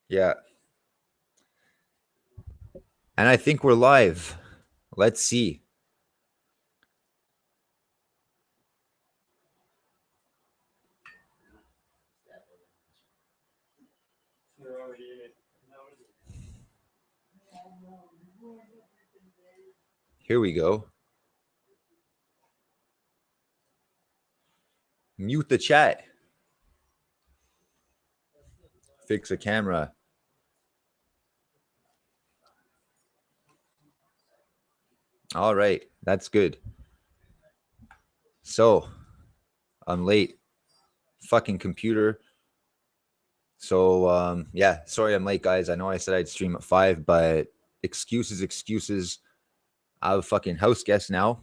Yeah. And I think we're live. Let's see. Here we go. Mute the chat. Fix a camera. All right. That's good. So, I'm late. Fucking computer. So, yeah, sorry I'm late, guys. I know I said I'd stream at 5, but excuses. I have a fucking house guest now,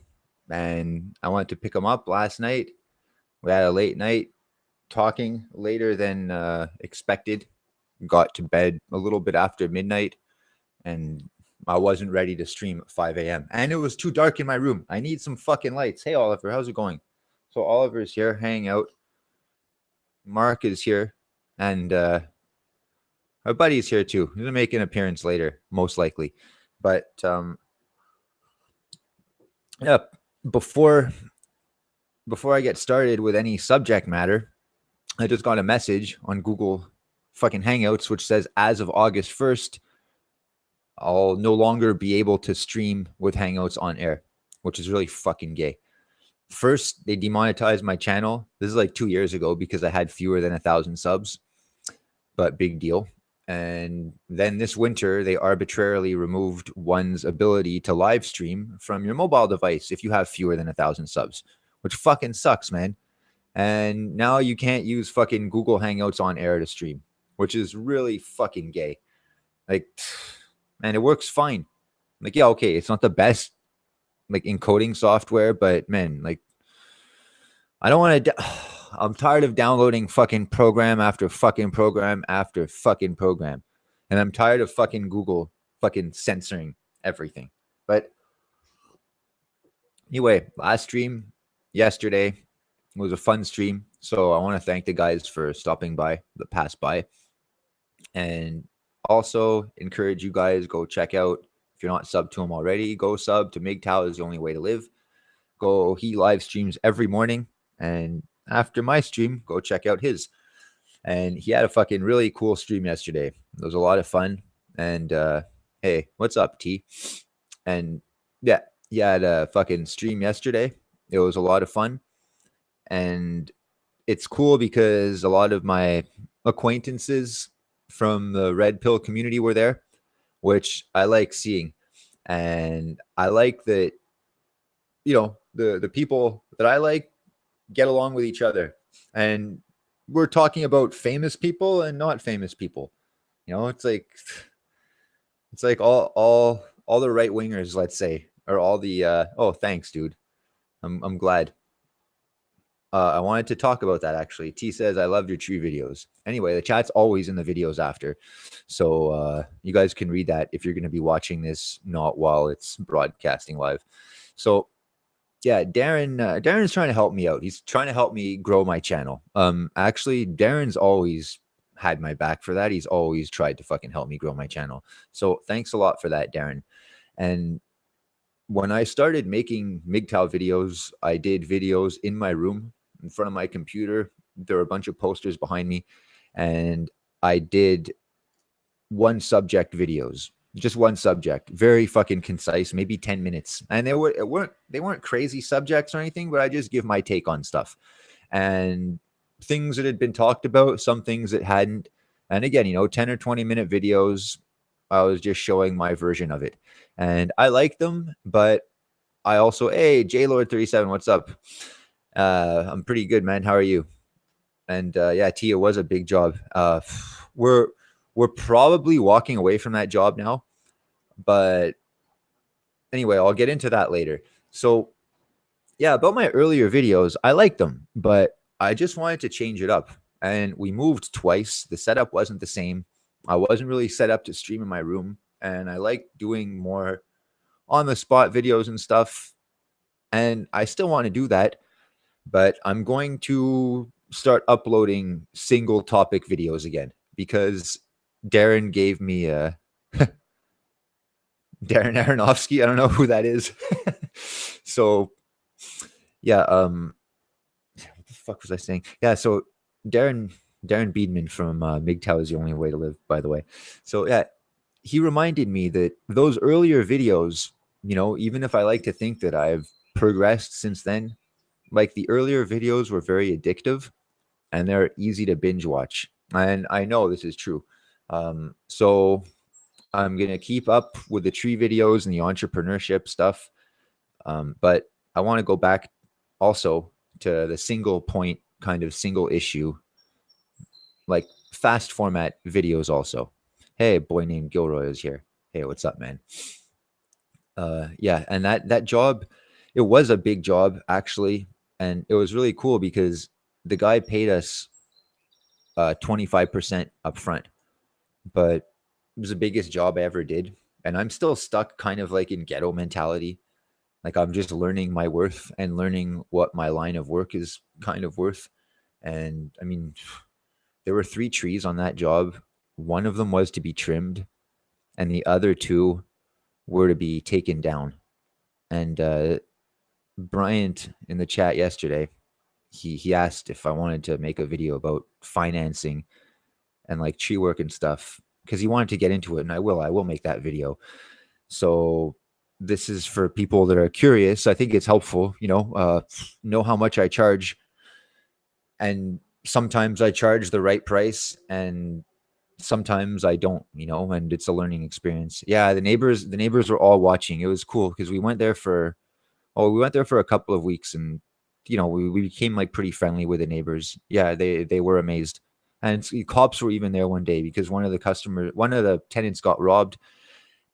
and I wanted to pick him up last night. We had a late night, talking later than expected. Got to bed a little bit after midnight, and I wasn't ready to stream at 5 a.m. And it was too dark in my room. I need some fucking lights. Hey, Oliver, how's it going? So Oliver's here hanging out. Mark is here, and our buddy's here too. He's gonna make an appearance later, most likely. But yeah, before I get started with any subject matter, I just got a message on Google fucking Hangouts which says as of August 1st, I'll no longer be able to stream with Hangouts on air, which is really fucking gay. First, they demonetized my channel. This is like 2 years ago because I had fewer than 1,000 subs, but big deal. And then this winter, they arbitrarily removed one's ability to live stream from your mobile device if you have fewer than 1,000 subs, which fucking sucks, man. And now you can't use fucking Google Hangouts on air to stream, which is really fucking gay. Like, man, it works fine. Like, yeah, okay, it's not the best like encoding software, but man, like, I don't want to. I'm tired of downloading fucking program after fucking program after fucking program, and I'm tired of fucking Google fucking censoring everything. But anyway, last stream yesterday was a fun stream, so I want to thank the guys for stopping by, that passed by, and also encourage you guys go check out. If you're not sub to him already, go sub to MGTOW is the only way to live. Go, he live streams every morning, and after my stream, go check out his. And he had a fucking really cool stream yesterday. It was a lot of fun. And hey, what's up, T? And yeah, he had a fucking stream yesterday. It was a lot of fun. And it's cool because a lot of my acquaintances from the Redpill community were there, which I like seeing. And I like that, you know, the people that I like get along with each other. And we're talking about famous people and not famous people. You know, it's like all the right wingers, let's say, or all the oh, thanks, dude. I'm glad. I wanted to talk about that actually. T says I loved your tree videos. Anyway, the chat's always in the videos after, so you guys can read that if you're going to be watching this, not while it's broadcasting live. So yeah, Darren's trying to help me out. He's trying to help me grow my channel. Actually, Darren's always had my back for that. He's always tried to fucking help me grow my channel. So thanks a lot for that, Darren. And when I started making MGTOW videos, I did videos in my room in front of my computer. There were a bunch of posters behind me, and I did one subject videos, just one subject, very fucking concise, maybe 10 minutes. And they weren't crazy subjects or anything, but I just give my take on stuff and things that had been talked about, some things that hadn't. And again, you know, 10 or 20-minute videos, I was just showing my version of it. And I like them, but I also, hey, JLord37, what's up? I'm pretty good, man. How are you? And yeah, Tia was a big job. We're probably walking away from that job now, but anyway, I'll get into that later. So yeah, about my earlier videos, I liked them, but I just wanted to change it up. And we moved twice. The setup wasn't the same. I wasn't really set up to stream in my room, and I like doing more on the spot videos and stuff. And I still want to do that, but I'm going to start uploading single topic videos again because Darren gave me Darren Aronofsky. I don't know who that is. So yeah, what the fuck was I saying? Yeah, so Darren Darren Beedman from MGTOW is the only way to live, by the way. So yeah, he reminded me that those earlier videos, even if I like to think that I've progressed since then, like the earlier videos were very addictive and they're easy to binge watch. And I know this is true. So I'm gonna keep up with the tree videos and the entrepreneurship stuff. But I want to go back also to the single point kind of single issue, like fast format videos also. Hey, boy named Gilroy is here. Hey, what's up, man? Yeah, and that job, it was a big job actually, and it was really cool because the guy paid us 25% upfront, but it was the biggest job I ever did. And I'm still stuck kind of like in ghetto mentality. Like I'm just learning my worth and learning what my line of work is kind of worth. And I mean, there were 3 trees on that job. One of them was to be trimmed, and the other 2 were to be taken down. And Bryant in the chat yesterday, he asked if I wanted to make a video about financing and like tree work and stuff because he wanted to get into it, and I will make that video. So this is for people that are curious. I think it's helpful, know how much I charge, and sometimes I charge the right price, and sometimes I don't, and it's a learning experience. Yeah, the neighbors were all watching. It was cool because we went there for a couple of weeks, and we became like pretty friendly with the neighbors. Yeah, they were amazed. And cops were even there one day because one of the tenants got robbed,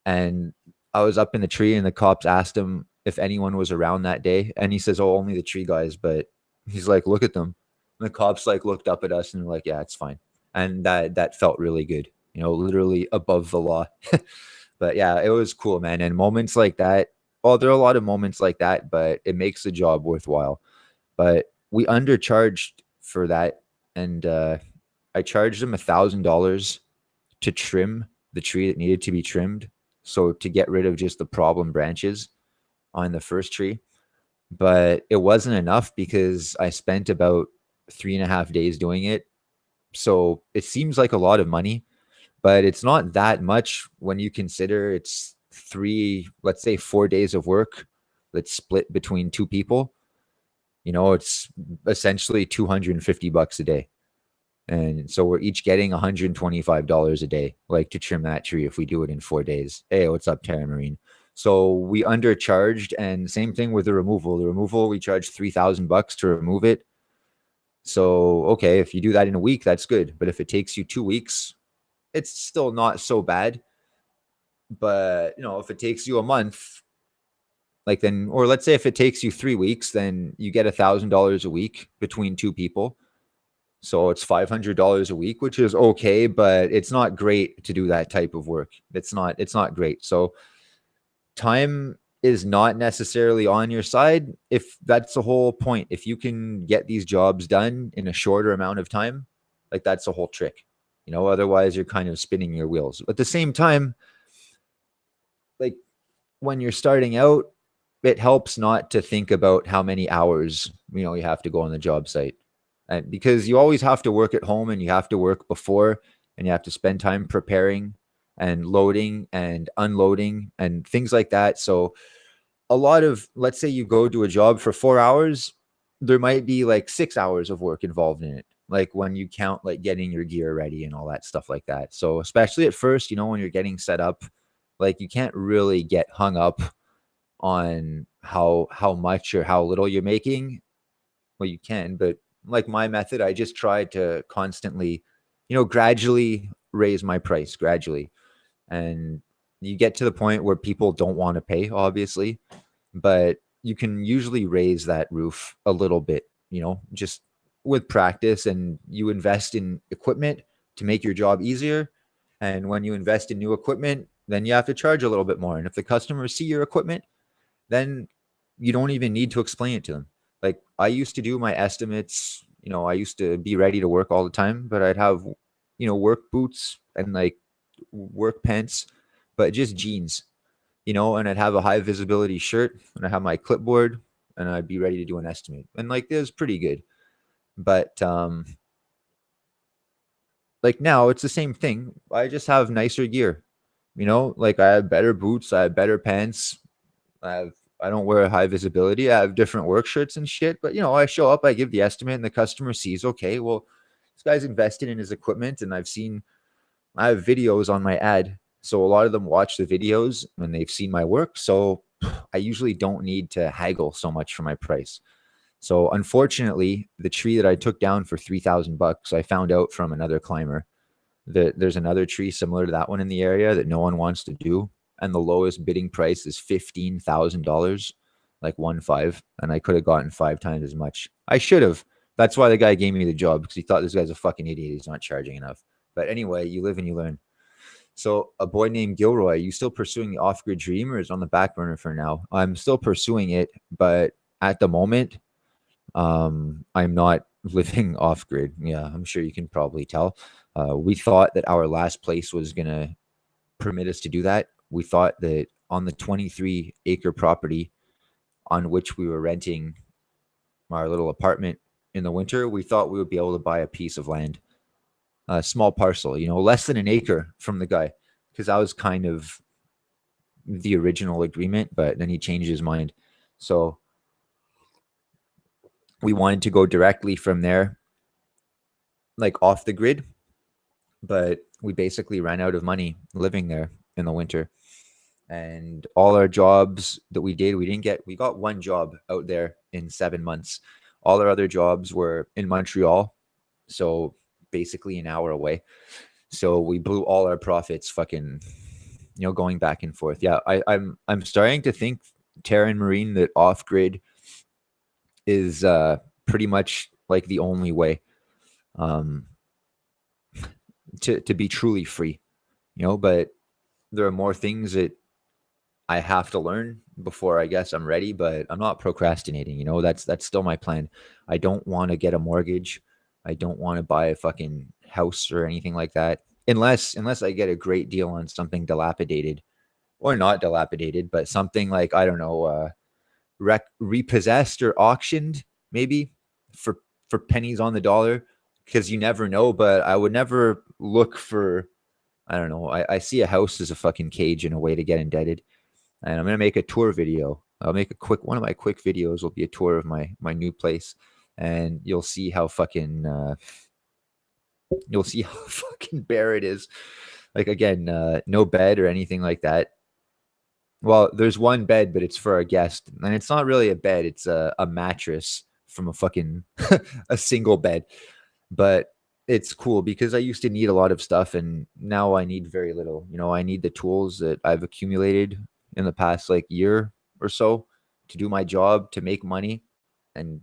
and I was up in the tree, and the cops asked him if anyone was around that day, and he says, "Oh, only the tree guys." But he's like, "Look at them." And the cops like looked up at us and were like, "Yeah, it's fine." And that felt really good, literally above the law. But yeah, it was cool, man. And moments like that, well, there are a lot of moments like that, but it makes the job worthwhile. But we undercharged for that, and I charged him $1,000 to trim the tree that needed to be trimmed. So to get rid of just the problem branches on the first tree. But it wasn't enough because I spent about 3.5 days doing it. So it seems like a lot of money, but it's not that much when you consider it's let's say 4 days of work that's split between 2 people. It's essentially $250 a day. And so we're each getting $125 a day, like to trim that tree if we do it in 4 days. Hey, what's up, Terra Marine? So we undercharged, and same thing with the removal. The removal, we charged $3,000 to remove it. So, okay, if you do that in a week, that's good. But if it takes you 2 weeks, it's still not so bad. But, if it takes you a month, or let's say if it takes you 3 weeks, then you get $1,000 a week between 2 people. So it's $500 a week, which is okay, but it's not great to do that type of work. It's not great. So time is not necessarily on your side. If that's the whole point, if you can get these jobs done in a shorter amount of time, like that's the whole trick. Otherwise you're kind of spinning your wheels. At the same time, like when you're starting out, it helps not to think about how many hours, you have to go on the job site. And because you always have to work at home, and you have to work before, and you have to spend time preparing and loading and unloading and things like that. So let's say you go to a job for 4 hours, there might be like 6 hours of work involved in it. Like when you count like getting your gear ready and all that stuff like that. So especially at first, when you're getting set up, like you can't really get hung up on how much or how little you're making. Well, you can, but like my method, I just try to constantly, gradually raise my price gradually. And you get to the point where people don't want to pay, obviously, but you can usually raise that roof a little bit, just with practice, and you invest in equipment to make your job easier. And when you invest in new equipment, then you have to charge a little bit more. And if the customers see your equipment, then you don't even need to explain it to them. Like I used to do my estimates, I used to be ready to work all the time, but I'd have, work boots and like work pants, but just jeans, and I'd have a high visibility shirt and I have my clipboard and I'd be ready to do an estimate. And like it was pretty good. But like now it's the same thing. I just have nicer gear. Like I have better boots, I have better pants. I don't wear high visibility. I have different work shirts and shit, but I show up, I give the estimate and the customer sees, okay, well, this guy's invested in his equipment and I have videos on my ad. So a lot of them watch the videos and they've seen my work. So I usually don't need to haggle so much for my price. So unfortunately, the tree that I took down for $3,000, I found out from another climber that there's another tree similar to that one in the area that no one wants to do. And the lowest bidding price is $15,000, like 1.5. And I could have gotten 5 times as much. I should have. That's why the guy gave me the job, because he thought this guy's a fucking idiot. He's not charging enough. But anyway, you live and you learn. So a boy named Gilroy, you still pursuing the off-grid dream, or is on the back burner for now? I'm still pursuing it, but at the moment, I'm not living off-grid. Yeah, I'm sure you can probably tell. We thought that our last place was going to permit us to do that. We thought that on the 23-acre property on which we were renting our little apartment in the winter, we thought we would be able to buy a piece of land, a small parcel, less than an acre from the guy, because that was kind of the original agreement, but then he changed his mind. So we wanted to go directly from there, like off the grid, but we basically ran out of money living there in the winter. And all our jobs that we did, we got one job out there in 7 months. All our other jobs were in Montreal, so basically an hour away. So we blew all our profits fucking, going back and forth. Yeah, I'm starting to think, Terran Marine, that off-grid is pretty much like the only way to be truly free, but there are more things that I have to learn before I guess I'm ready, but I'm not procrastinating. That's still my plan. I don't want to get a mortgage. I don't want to buy a fucking house or anything like that, unless I get a great deal on something dilapidated, or not dilapidated, but something like, I don't know, repossessed or auctioned, maybe for pennies on the dollar, because you never know. But I would never look for, I don't know. I see a house as a fucking cage and a way to get indebted. And I'm going to make a tour video. I'll make one of my quick videos will be a tour of my new place. And you'll see how fucking bare it is. Like, again, no bed or anything like that. Well, there's one bed, but it's for a guest. And it's not really a bed. It's a mattress from a fucking a single bed. But it's cool because I used to need a lot of stuff and now I need very little. I need the tools that I've accumulated in the past like year or so to do my job, to make money. And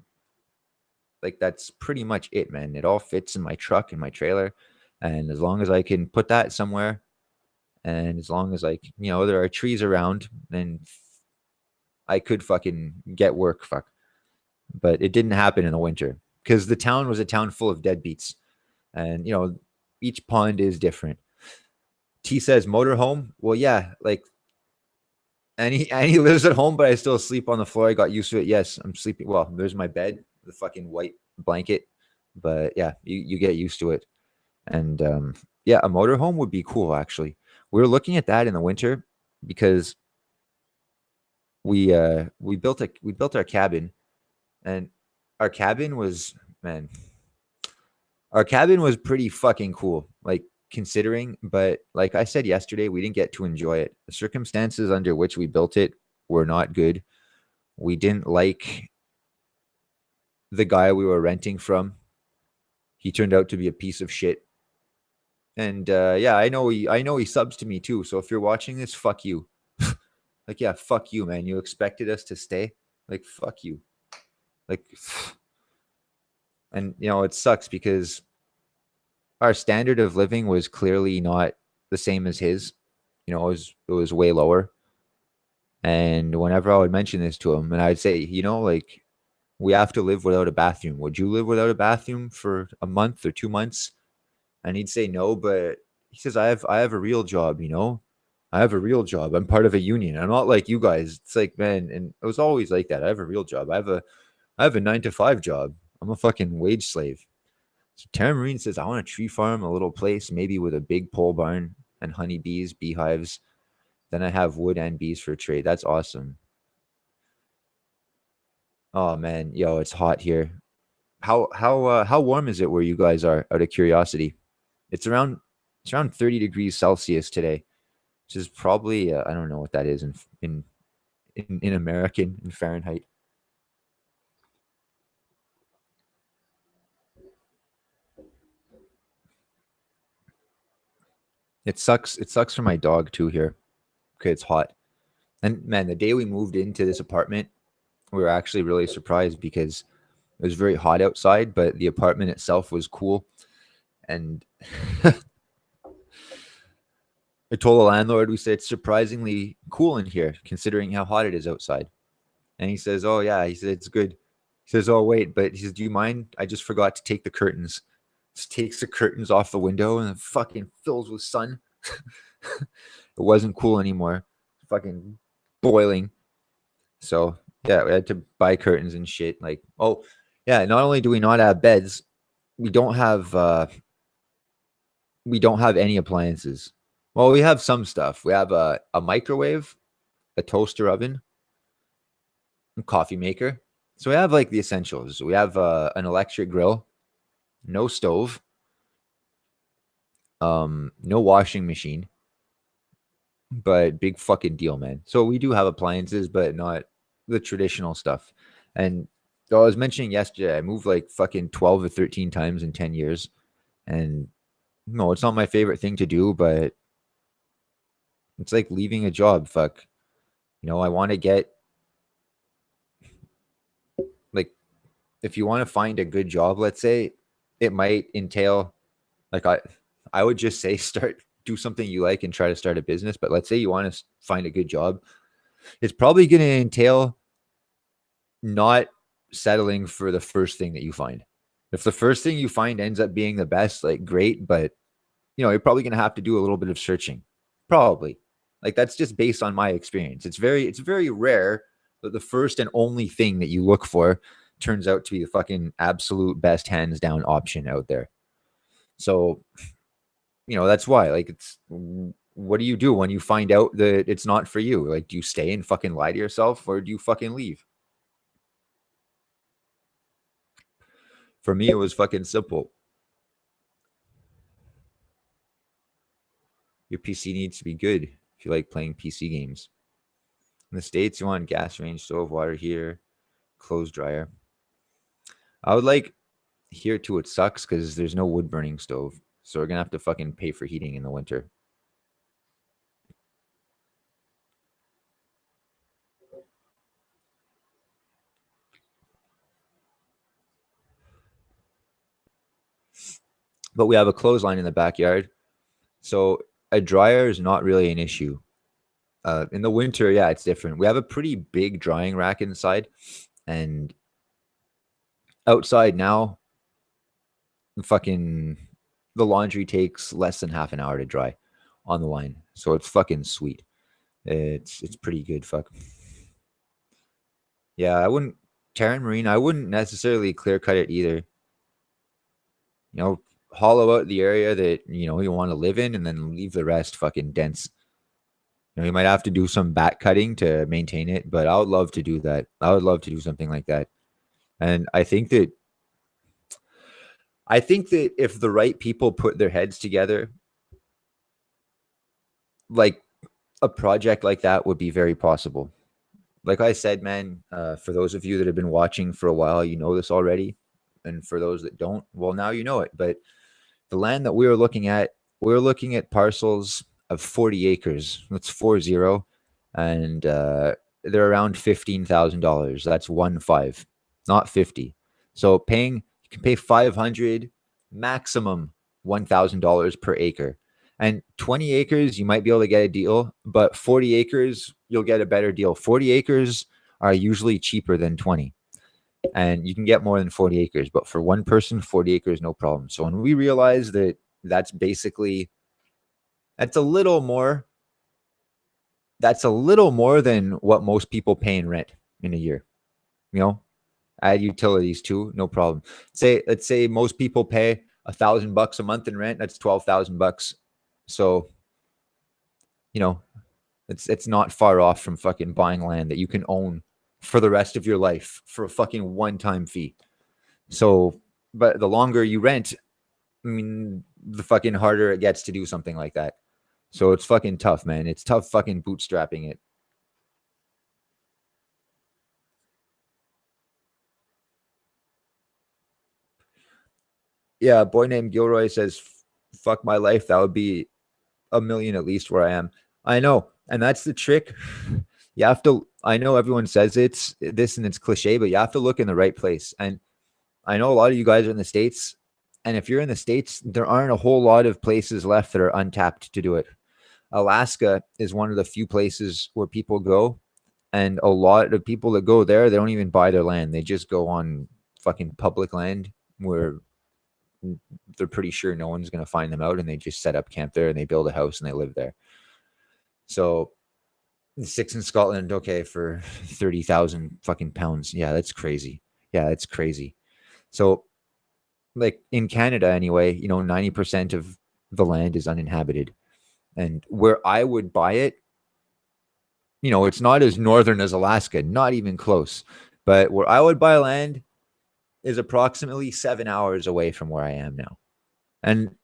like, that's pretty much it, man. It all fits in my truck and my trailer. And as long as I can put that somewhere, and as long as there are trees around, then I could fucking get work. Fuck. But it didn't happen in the winter because the town was a town full of deadbeats. And, each pond is different. T says motorhome. Well, yeah, like, and he lives at home, but I still sleep on the floor. I got used to it. Yes, I'm sleeping. Well, there's my bed, the fucking white blanket. But yeah, you get used to it. And yeah, a motorhome would be cool, actually. We were looking at that in the winter because we built our cabin, and our cabin was, man, our cabin was pretty fucking cool, like, considering, but like I said yesterday, we didn't get to enjoy it. The circumstances under which we built it were not good. We didn't like the guy we were renting from. He turned out to be a piece of shit. And yeah, I know he subs to me too. So if you're watching this, fuck you. Like, yeah, fuck you, man. You expected us to stay? Like, fuck you. Like, and it sucks because our standard of living was clearly not the same as his. It was way lower. And whenever I would mention this to him, and I'd say, like, we have to live without a bathroom. Would you live without a bathroom for a month or 2 months? And he'd say no, but he says, I have a real job, you know? I have a real job. I'm part of a union. I'm not like you guys. It's like, man, and it was always like that. I have a real job. I have a 9 to 5 job. I'm a fucking wage slave. So Tara Marine says, I want a tree farm, a little place, maybe with a big pole barn and honeybees, beehives. Then I have wood and bees for trade. That's awesome. Oh man, yo, it's hot here. How warm is it where you guys are? Out of curiosity, it's around 30 degrees Celsius today, which is probably I don't know what that is in American in Fahrenheit. It sucks. It sucks for my dog too here. Okay, it's hot. And man, the day we moved into this apartment, we were actually really surprised because it was very hot outside, but the apartment itself was cool. And I told the landlord, we said it's surprisingly cool in here considering how hot it is outside. And he says, "Oh yeah," he said, "it's good." He says, "Oh wait," but he says, "Do you mind? I just forgot to take the curtains." Just takes the curtains off the window and it fucking fills with sun. It wasn't cool anymore. Fucking boiling. So yeah, we had to buy curtains and shit. Like, oh yeah, not only do we not have beds, we don't have any appliances. Well, we have some stuff. We have a microwave, a toaster oven, a coffee maker. So we have like the essentials. We have an electric grill, no stove, no washing machine, but big fucking deal, man. So we do have appliances, but not the traditional stuff. And so I was mentioning yesterday, I moved like fucking 12 or 13 times in 10 years. And no, it's not my favorite thing to do, but it's like leaving a job. Fuck. I want to get like, if you want to find a good job, let's say, it might entail like I would just say do something you like and try to start a business. But let's say you want to find a good job, it's probably going to entail not settling for the first thing that you find. If the first thing you find ends up being the best, like great, but you're probably going to have to do a little bit of searching. Probably. Like that's just based on my experience. It's very rare that the first and only thing that you look for turns out to be the fucking absolute best hands down option out there. So, that's why like what do you do when you find out that it's not for you? Like do you stay and fucking lie to yourself or do you fucking leave? For me it was fucking simple. Your PC needs to be good if you like playing PC games. In the States, you want gas range, stove, water heater, clothes dryer. I would like here too, it sucks because there's no wood burning stove. So we're gonna have to fucking pay for heating in the winter. But we have a clothesline in the backyard. So a dryer is not really an issue. In the winter, yeah, it's different. We have a pretty big drying rack inside, and outside now, fucking the laundry takes less than half an hour to dry on the line. So it's fucking sweet. It's pretty good. Fuck. Yeah, I wouldn't Terran Marine, I wouldn't necessarily clear cut it either. Hollow out the area that you want to live in and then leave the rest fucking dense. You might have to do some back cutting to maintain it, but I would love to do that. I would love to do something like that. And I think that if the right people put their heads together, like a project like that would be very possible. Like I said, man, for those of you that have been watching for a while, you know this already. And for those that don't, well, now you know it. But the land that we were looking at parcels of 40 acres. That's 40. And they're around $15,000. That's 1 5, not 50. So you can pay 500, maximum $1,000 per acre. And 20 acres, you might be able to get a deal, but 40 acres, you'll get a better deal. 40 acres are usually cheaper than 20, and you can get more than 40 acres. But for one person, 40 acres, no problem. So when we realized that that's basically that's a little more than what most people pay in rent in a year. You know, add utilities too, no problem. Let's say most people pay $1,000 a month in rent. That's $12,000. So, you know, it's not far off from fucking buying land that you can own for the rest of your life for a fucking one-time fee. So, but the longer you rent, I mean, the fucking harder it gets to do something like that. So it's fucking tough, man. It's tough fucking bootstrapping it. Yeah, a boy named Gilroy says, fuck my life. That would be $1 million at least where I am. I know. And that's the trick. You have to, I know everyone says it's this and it's cliche, but you have to look in the right place. And I know a lot of you guys are in the States. And if you're in the States, there aren't a whole lot of places left that are untapped to do it. Alaska is one of the few places where people go. And a lot of people that go there, they don't even buy their land. They just go on fucking public land where they're pretty sure no one's going to find them out, and they just set up camp there and they build a house and they live there. So 6 in Scotland, okay, for 30,000 fucking pounds. Yeah, that's crazy. Yeah, that's crazy. So like in Canada anyway, 90% of the land is uninhabited. And where I would buy it, it's not as northern as Alaska, not even close. But where I would buy land is approximately 7 hours away from where I am now. And,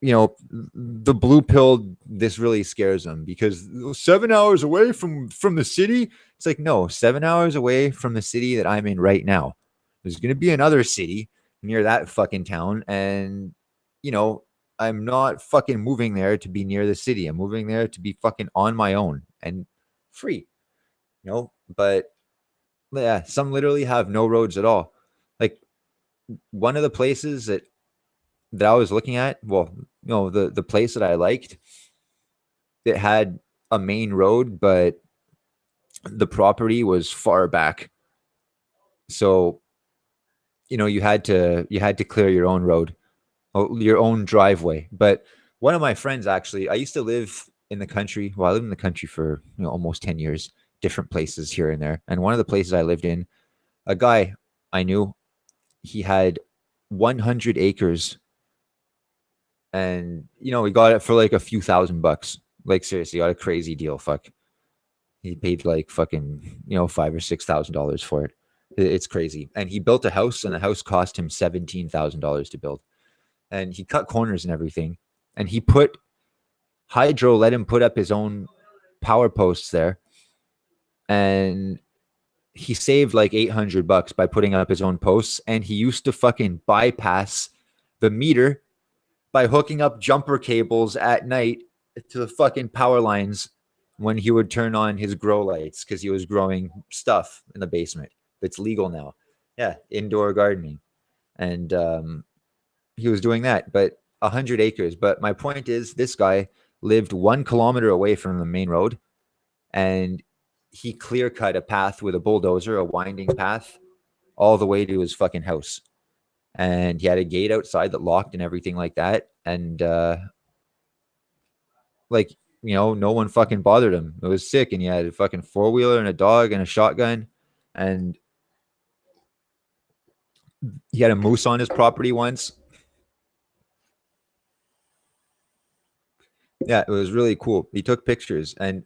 the blue pill, this really scares them because 7 hours away from the city, it's like, no, 7 hours away from the city that I'm in right now. There's going to be another city near that fucking town. And, I'm not fucking moving there to be near the city. I'm moving there to be fucking on my own and free, but yeah, some literally have no roads at all. Like one of the places that I was looking at, well, the place that I liked, it had a main road, but the property was far back. So, you had to clear your own road, your own driveway. But one of my friends, actually, I used to live in the country. Well, I lived in the country for, almost 10 years, different places here and there. And one of the places I lived in, a guy I knew, he had 100 acres. And, he got it for like a few $1,000. Like seriously, got a crazy deal. Fuck. He paid like fucking, $5,000 or $6,000 for it. It's crazy. And he built a house, and the house cost him $17,000 to build. And he cut corners and everything. And he put Hydro, let him put up his own power posts there. And he saved like $800 by putting up his own posts. And he used to fucking bypass the meter by hooking up jumper cables at night to the fucking power lines when he would turn on his grow lights, because he was growing stuff in the basement that's legal now. Yeah, indoor gardening. And he was doing that, but 100 acres. But my point is, this guy lived 1 kilometer away from the main road, and he clear cut a path with a bulldozer, a winding path, all the way to his fucking house. And he had a gate outside that locked and everything like that. And no one fucking bothered him. It was sick. And he had a fucking 4-wheeler and a dog and a shotgun. And he had a moose on his property once. Yeah, it was really cool. He took pictures, and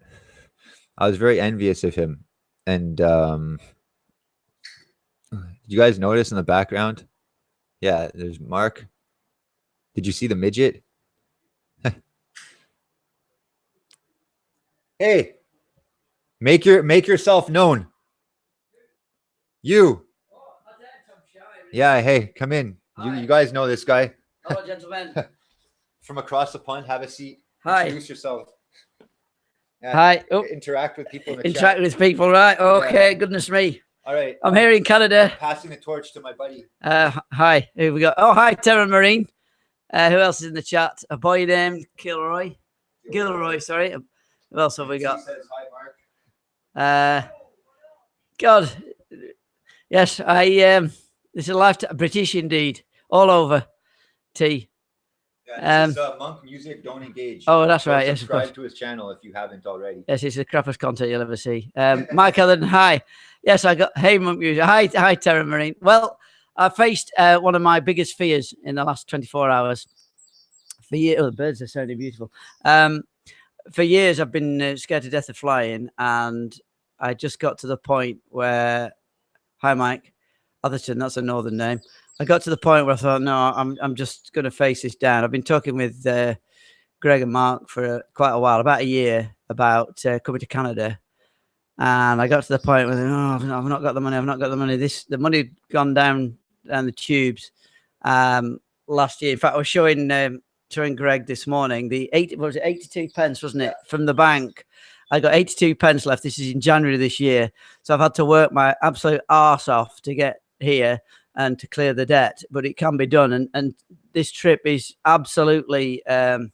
I was very envious of him. And did you guys notice in the background? Yeah, there's Mark. Did you see the midget? Hey, make yourself known. You. Yeah, hey, come in. You guys know this guy. Hello, gentlemen. From across the pond, have a seat. Hi. Introduce yourself. Yeah, Hi. Oh. Interact with people in the Interact chat. with people, right? Okay, Yeah. goodness me. All right. I'm here in Canada. Passing the torch to my buddy. Hi. Here we go. Oh, hi, Terra Marine. Who else is in the chat? A boy named Gilroy, sorry. Who else have we got? He says, hi, Mark. God. Yes, I it's a lifetime British indeed. All over. T. Yeah, this is Monk Music. Don't engage. Oh, that's right. Yes, of course. Subscribe to his channel if you haven't already. Yes, it's the crappiest content you'll ever see. Mike Ellen, hi. Yes, I got. Hey, Monk Music. Hi, Terra Marine. Well, I faced one of my biggest fears in the last 24 hours. For years, oh, the birds are sounding beautiful. For years, I've been scared to death of flying, and I just got to the point where, hi, Mike Atherton, that's a northern name. I got to the point where I thought, no, I'm just going to face this down. I've been talking with Greg and Mark for quite a while, about a year, about coming to Canada. And I got to the point where, I've not got the money. I've not got the money. The money had gone down the tubes last year. In fact, I was showing Greg this morning the 82 pence, wasn't it, from the bank. I got 82 pence left. This is in January this year. So I've had to work my absolute arse off to get here and to clear the debt, but it can be done. And this trip is absolutely it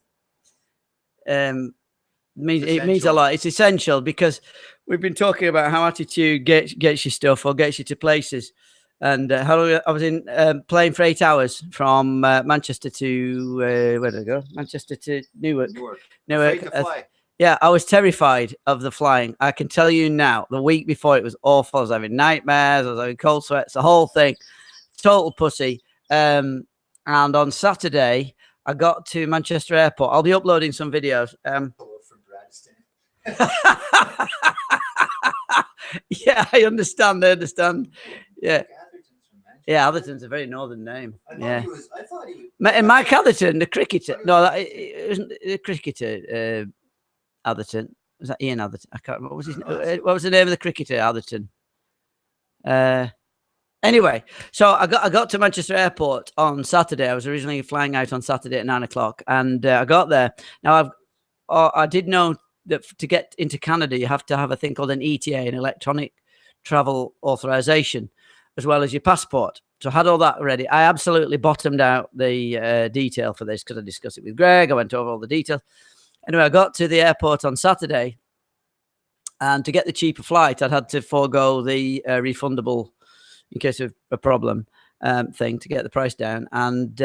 means a lot. It's essential because we've been talking about how attitude gets you stuff or gets you to places. And how long I was in playing for 8 hours from Manchester to where did I go? Manchester to Newark. Afraid to fly. Yeah, I was terrified of the flying. I can tell you now, the week before it was awful. I was having nightmares. I was having cold sweats, the whole thing. Total pussy. And on Saturday, I got to Manchester Airport. I'll be uploading some videos. Yeah, I understand. Yeah. Yeah, Atherton's a very northern name. I thought he was Mike Atherton, the cricketer. No, it wasn't the cricketer. Atherton. Was that Ian Atherton? I can't remember. What was the name of the cricketer? Atherton. Anyway, so I got to Manchester Airport on Saturday. I was originally flying out on Saturday at 9 o'clock, and I got there. Now I did know that to get into Canada, you have to have a thing called an ETA, an electronic travel authorization, as well as your passport. So I had all that ready. I absolutely bottomed out the detail for this because I discussed it with Greg. I went over all the details. Anyway, I got to the airport on Saturday, and to get the cheaper flight, I'd had to forego the refundable in case of a problem thing to get the price down. And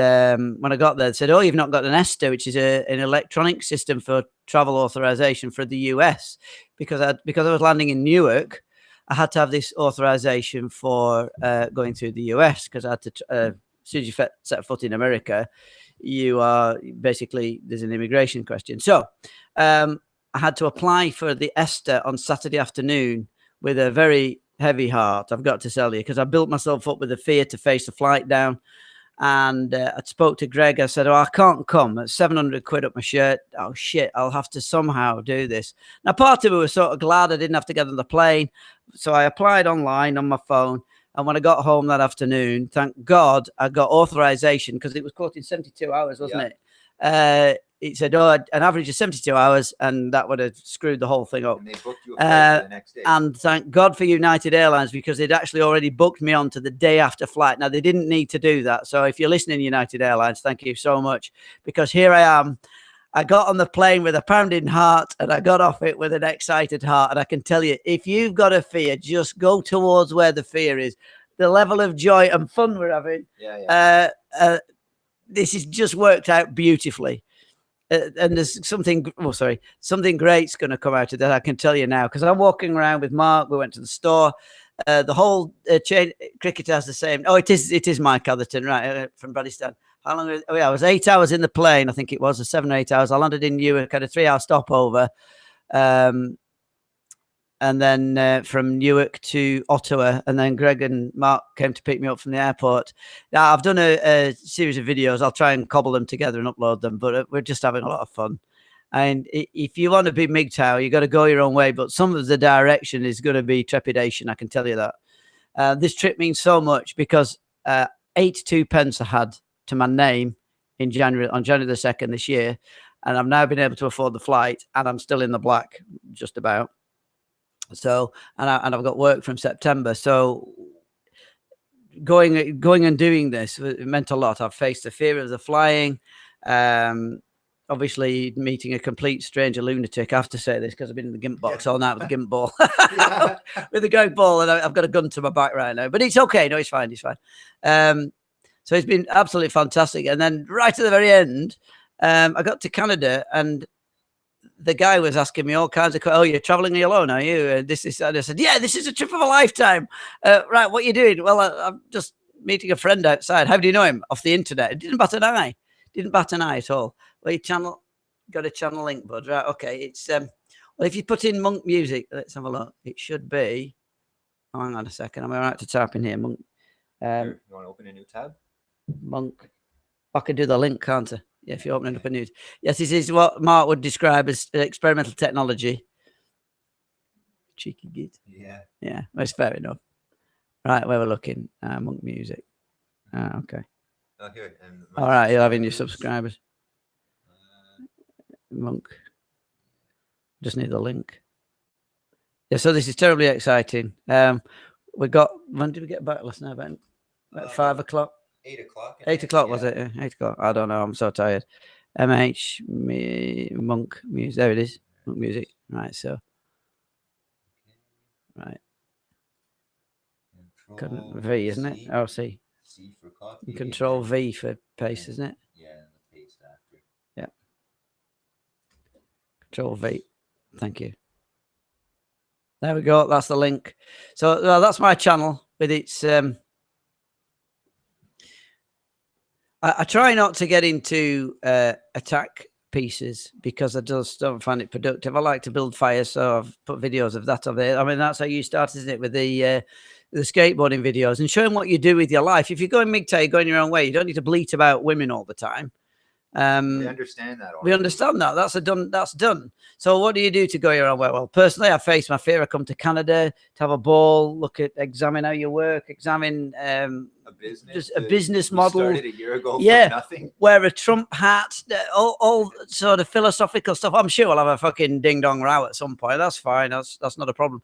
when I got there, they said, "Oh, you've not got an ESTA, which is an electronic system for travel authorization for the US," because I was landing in Newark. I had to have this authorization for going through the US because I had to. As soon as you set foot in America, you are basically there's an immigration question. So I had to apply for the ESTA on Saturday afternoon with a very heavy heart, I've got to tell you, because I built myself up with the fear to face the flight down. And I spoke to Greg. I said, "Oh, I can't come. It's 700 quid up my shirt. Oh, shit. I'll have to somehow do this." Now, part of me was sort of glad I didn't have to get on the plane. So I applied online on my phone. And when I got home that afternoon, thank God, I got authorization because it was quoting 72 hours, wasn't it? It said, "Oh, an average of 72 hours," and that would have screwed the whole thing up. And they booked you a flight for the next day. And thank God for United Airlines because they'd actually already booked me on to the day after flight. Now, they didn't need to do that. So if you're listening, United Airlines, thank you so much because here I am. I got on the plane with a pounding heart and I got off it with an excited heart. And I can tell you, if you've got a fear, just go towards where the fear is. The level of joy and fun we're having, this has just worked out beautifully. And there's something great's going to come out of that. I can tell you now, because I'm walking around with Mark. We went to the store. The whole chain cricket has the same. Oh, it is Mike Atherton, right, from Bradistan. How long? I was 8 hours in the plane. I think it was 7 or 8 hours. I landed in Newark, had a 3-hour stopover. And then from Newark to Ottawa, and then Greg and Mark came to pick me up from the airport. Now, I've done a series of videos. I'll try and cobble them together and upload them, but we're just having a lot of fun. And if you want to be MGTOW, you got to go your own way, but some of the direction is going to be trepidation, I can tell you that. This trip means so much because 82 pence I had to my name on January the 2nd this year, and I've now been able to afford the flight, and I'm still in the black, just about. So, and I've got work from September. So going and doing this, it meant a lot. I've faced the fear of the flying. Obviously meeting a complete stranger lunatic. I have to say this because I've been in the gimp box all night with the gimp ball, with the gimp ball, and I've got a gun to my back right now, but it's okay. No, it's fine. It's fine. So it's been absolutely fantastic. And then right at the very end, I got to Canada and the guy was asking me all kinds of, oh, you're traveling alone, are you? This is, and I said, yeah, this is a trip of a lifetime. Right, what are you doing? Well, I'm just meeting a friend outside. How do you know him? Off the internet. It didn't bat an eye. Didn't bat an eye at all. Well, your channel, got a channel link, bud. Right, okay. It's, well, if you put in Monk Music, let's have a look. It should be, oh, hang on a second. I'm all right to type in here, Monk. You want to open a new tab? Monk. I can do the link, can't I? Yeah, if you're opening up a news. Yes, this is what Mark would describe as experimental technology. Cheeky git. Yeah. Yeah, that's fair enough. Right, where we're looking. Monk Music. Okay. Oh, here. All right, you're having your subscribers. Monk. Just need the link. Yeah, so this is terribly exciting. We got, when did we get back last night? About 5 o'clock? 8 o'clock. 8 o'clock, was it? 8 o'clock. I don't know. I'm so tired. Monk Music. There it is. Monk Music. Right. So. Right. Control V, isn't it? Oh, C. C for copy. Control V for paste, isn't it? Yeah, the paste after. Yeah. Control V. Thank you. There we go. That's the link. So that's my channel with its. I try not to get into attack pieces because I just don't find it productive. I like to build fires, so I've put videos of that over there. I mean, that's how you started, isn't it, with the skateboarding videos and showing what you do with your life. If you're going MGTOW, you're going your own way. You don't need to bleat about women all the time. We understand that. We understand that. That's done. So what do you do to go your own way? Well, personally, I face my fear. I come to Canada to have a ball, examine how you work, examine a business model. Started a year ago. Yeah, for nothing. Wear a Trump hat, all sort of philosophical stuff. I'm sure we'll have a fucking ding dong row at some point. That's fine. That's not a problem.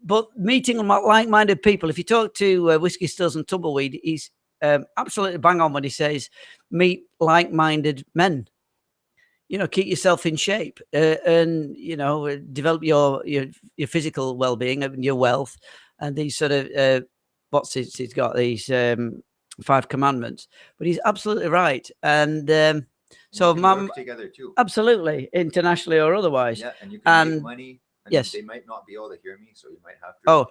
But meeting like-minded people. If you talk to Whiskey Stills and Tumbleweed, he's absolutely bang on when he says meet like-minded men. You know, keep yourself in shape and you know, develop your physical well-being and your wealth and these sort of he's got these 5 commandments. But he's absolutely right. And so work together too, absolutely, internationally or otherwise. Yeah, and you can make money. Yes, they might not be able to hear me, so you might have to.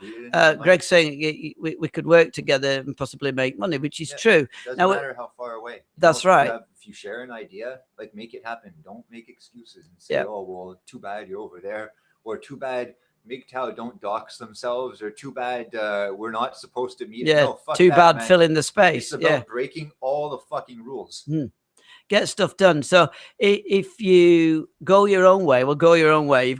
Greg's saying we could work together and possibly make money, which is true. Doesn't matter how far away. That's right. If you share an idea, like, make it happen. Don't make excuses and say, "Oh, well, too bad you're over there," or "Too bad MGTOW don't dox themselves," or "Too bad we're not supposed to meet." Yeah, no, too bad, man. Fill in the space. It's about breaking all the fucking rules. Get stuff done. So if you go your own way, well, go your own way.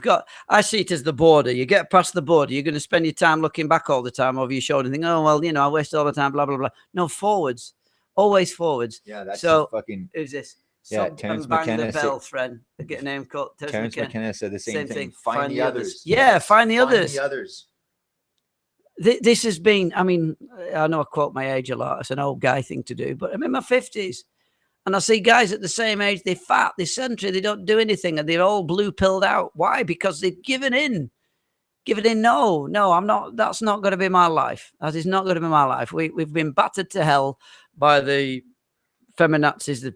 I see it as the border. You get past the border, you're going to spend your time looking back all the time over your shoulder and think, oh, well, you know, I wasted all the time, blah, blah, blah. No, forwards. Always forwards. Yeah, that's so fucking... Who's this? Yeah, Terrence McKenna. Bell, friend. I get a name called Terrence McKenna said the same thing. Find the others. Yeah, find the others. Find the others. This has been, I mean, I know I quote my age a lot. It's an old guy thing to do, but I'm in my 50s. And I see guys at the same age, they're fat, they're sedentary, they don't do anything, and they're all blue-pilled out. Why? Because they've given in. No, I'm not. That's not going to be my life. That is not going to be my life. We've been battered to hell by the feminazis,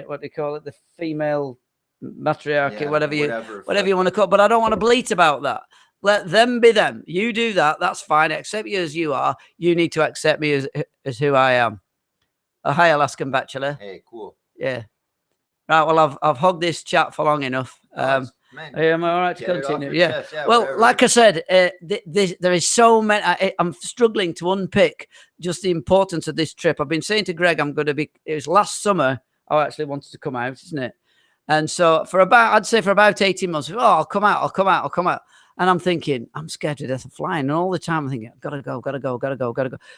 what do you call it? The female matriarchy, whatever you want to call it. But I don't want to bleat about that. Let them be them. You do that. That's fine. I accept you as you are. You need to accept me as who I am. Oh, hi, Alaskan Bachelor. Hey, cool. Yeah. Right. Well, I've hogged this chat for long enough. Am I all right to continue? Yeah. Well, whatever. Like I said, there is so many. I'm struggling to unpick just the importance of this trip. I've been saying to Greg, it was last summer I actually wanted to come out, isn't it? And so I'd say for about 18 months, I'll come out. And I'm thinking, I'm scared to death of flying. And all the time I'm thinking, gotta go.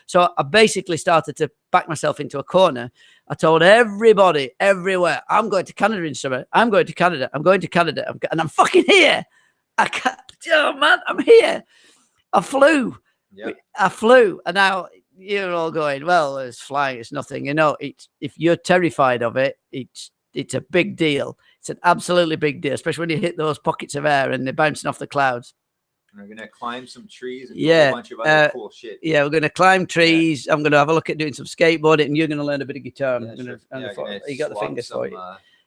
So I basically started to back myself into a corner. I told everybody, everywhere, I'm going to Canada in summer. I'm going to Canada. And I'm fucking here. Man, I'm here. I flew. Yep. And now you're all going, well, it's flying. It's nothing. You know, if you're terrified of it, it's a big deal. It's an absolutely big deal, especially when you hit those pockets of air and they're bouncing off the clouds. And we're gonna climb some trees and do Yeah, a bunch of other cool shit. Yeah, we're going to climb trees. I'm going to have a look at doing some skateboarding, and you're going to learn a bit of guitar. Yeah, sure. You got the fingers some, for it.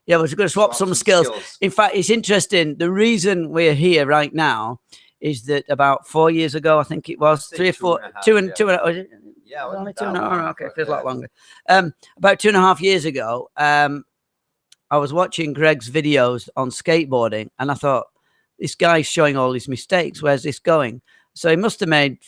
Yeah, we're going to swap some skills. In fact, it's interesting. The reason we're here right now is that about 4 years ago, I think it was 3 or 4, two and yeah, only 2.5. Okay, feels a lot longer. About 2.5 years ago, I was watching Greg's videos on skateboarding, and I thought, this guy's showing all his mistakes. Where's this going? So he must have made,